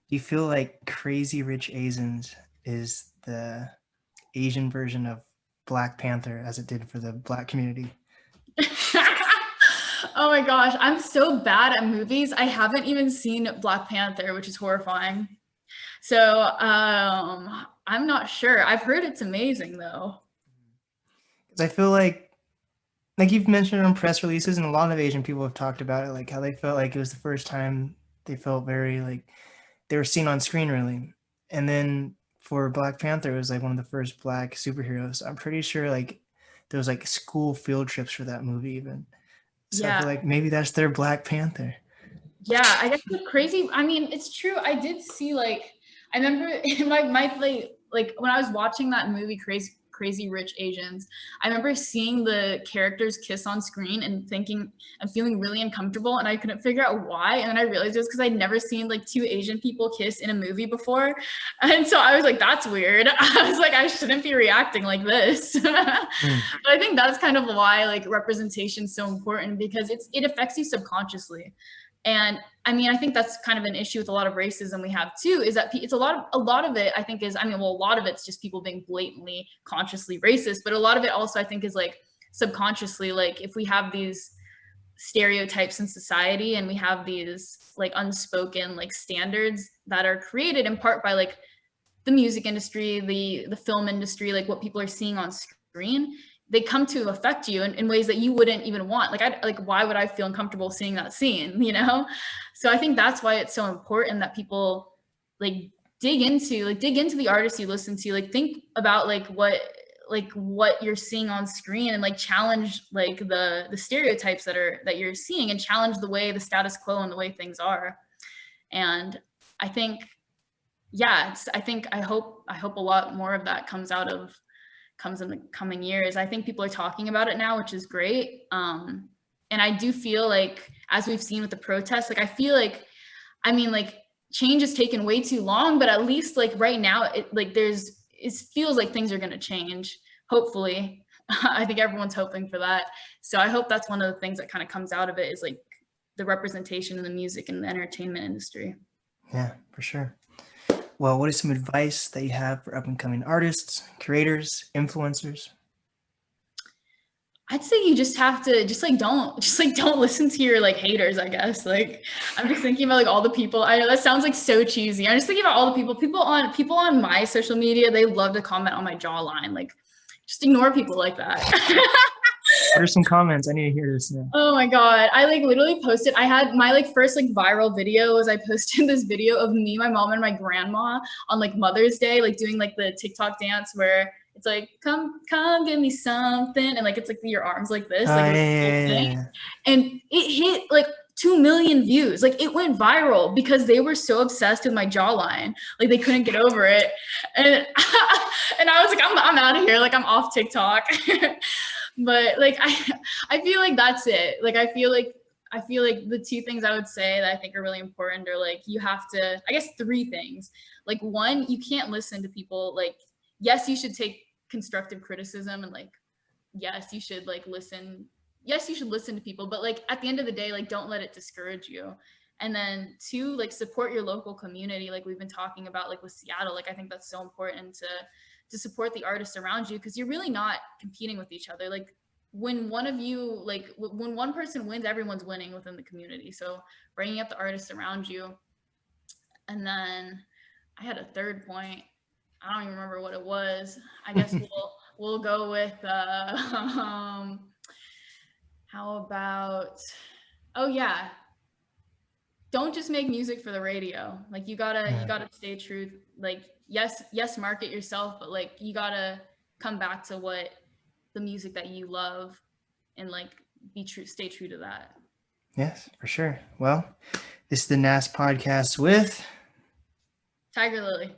Do you feel like Crazy Rich Asians is the Asian version of Black Panther as it did for the Black community? Oh my gosh, I'm so bad at movies. I haven't even seen Black Panther, which is horrifying. So I'm not sure. I've heard it's amazing though. Because I feel like you've mentioned on press releases, and a lot of Asian people have talked about it, like how they felt like it was the first time they felt very like they were seen on screen, really. And then for Black Panther, it was like one of the first Black superheroes. I'm pretty sure like there was like school field trips for that movie even. So I Yeah. feel like maybe that's their Black Panther. Yeah, I guess the crazy, I mean, it's true. I did see like, I remember in my like when I was watching that movie Crazy Rich Asians, I remember seeing the characters kiss on screen and thinking and feeling really uncomfortable, and I couldn't figure out why. And then I realized it was because I'd never seen like two Asian people kiss in a movie before. And so I was like, that's weird. I was like, I shouldn't be reacting like this. But I think that's kind of why like representation is so important, because it affects you subconsciously. And I mean, I think that's kind of an issue with a lot of racism we have too, is that it's a lot of it, I think, is, I mean, well, a lot of it's just people being blatantly, consciously racist, but a lot of it also, I think, is like subconsciously, like if we have these stereotypes in society and we have these like unspoken like standards that are created in part by like the music industry, the film industry, like what people are seeing on screen, they come to affect you in ways that you wouldn't even want. Like why would I feel uncomfortable seeing that scene, you know? So I think that's why it's so important that people like dig into the artists you listen to, like think about like what you're seeing on screen, and like challenge like the stereotypes that you're seeing, and challenge the way the status quo and the way things are. And I think, yeah, I hope a lot more of that comes in the coming years. I think people are talking about it now, which is great. And I do feel like, as we've seen with the protests, like I feel like, I mean, like change has taken way too long, but at least like right now, it feels like things are going to change. Hopefully, I think everyone's hoping for that. So I hope that's one of the things that kind of comes out of it, is like the representation in the music and the entertainment industry. Yeah, for sure. Well, what is some advice that you have for up and coming artists, creators, influencers? I'd say you just have to don't listen to your like haters, I guess. Like I'm just thinking about like all the people. I know that sounds like so cheesy. I'm just thinking about all the people on my social media, they love to comment on my jawline. Like just ignore people like that. What are some comments? I need to hear this now. Oh my God. I like literally posted, I had my like first like viral video was I posted this video of me, my mom, and my grandma on like Mother's Day, like doing like the TikTok dance where it's like, come give me something. And like, it's like your arms like this, like Yeah. and it hit like 2 million views. Like it went viral because they were so obsessed with my jawline. Like they couldn't get over it. And, and I was like, I'm out of here. Like I'm off TikTok. But like, I feel like that's it. Like, I feel like the two things I would say that I think are really important are like, you have to, I guess 3 things. Like one, you can't listen to people. Like, yes, you should take constructive criticism, and like, yes, you should listen to people, but like at the end of the day, like don't let it discourage you. And then two, like support your local community, like we've been talking about, like with Seattle. Like I think that's so important to support the artists around you, because you're really not competing with each other. Like when one of you, like when one person wins, everyone's winning within the community. So bringing up the artists around you. And then I had a third point. I don't even remember what it was. I guess we'll go with how about, oh yeah, don't just make music for the radio. Like you gotta stay true. Like yes, market yourself, but like you gotta come back to what the music that you love, and like stay true to that. Yes, for sure. Well, this is the NAST podcast with Tiger Lily.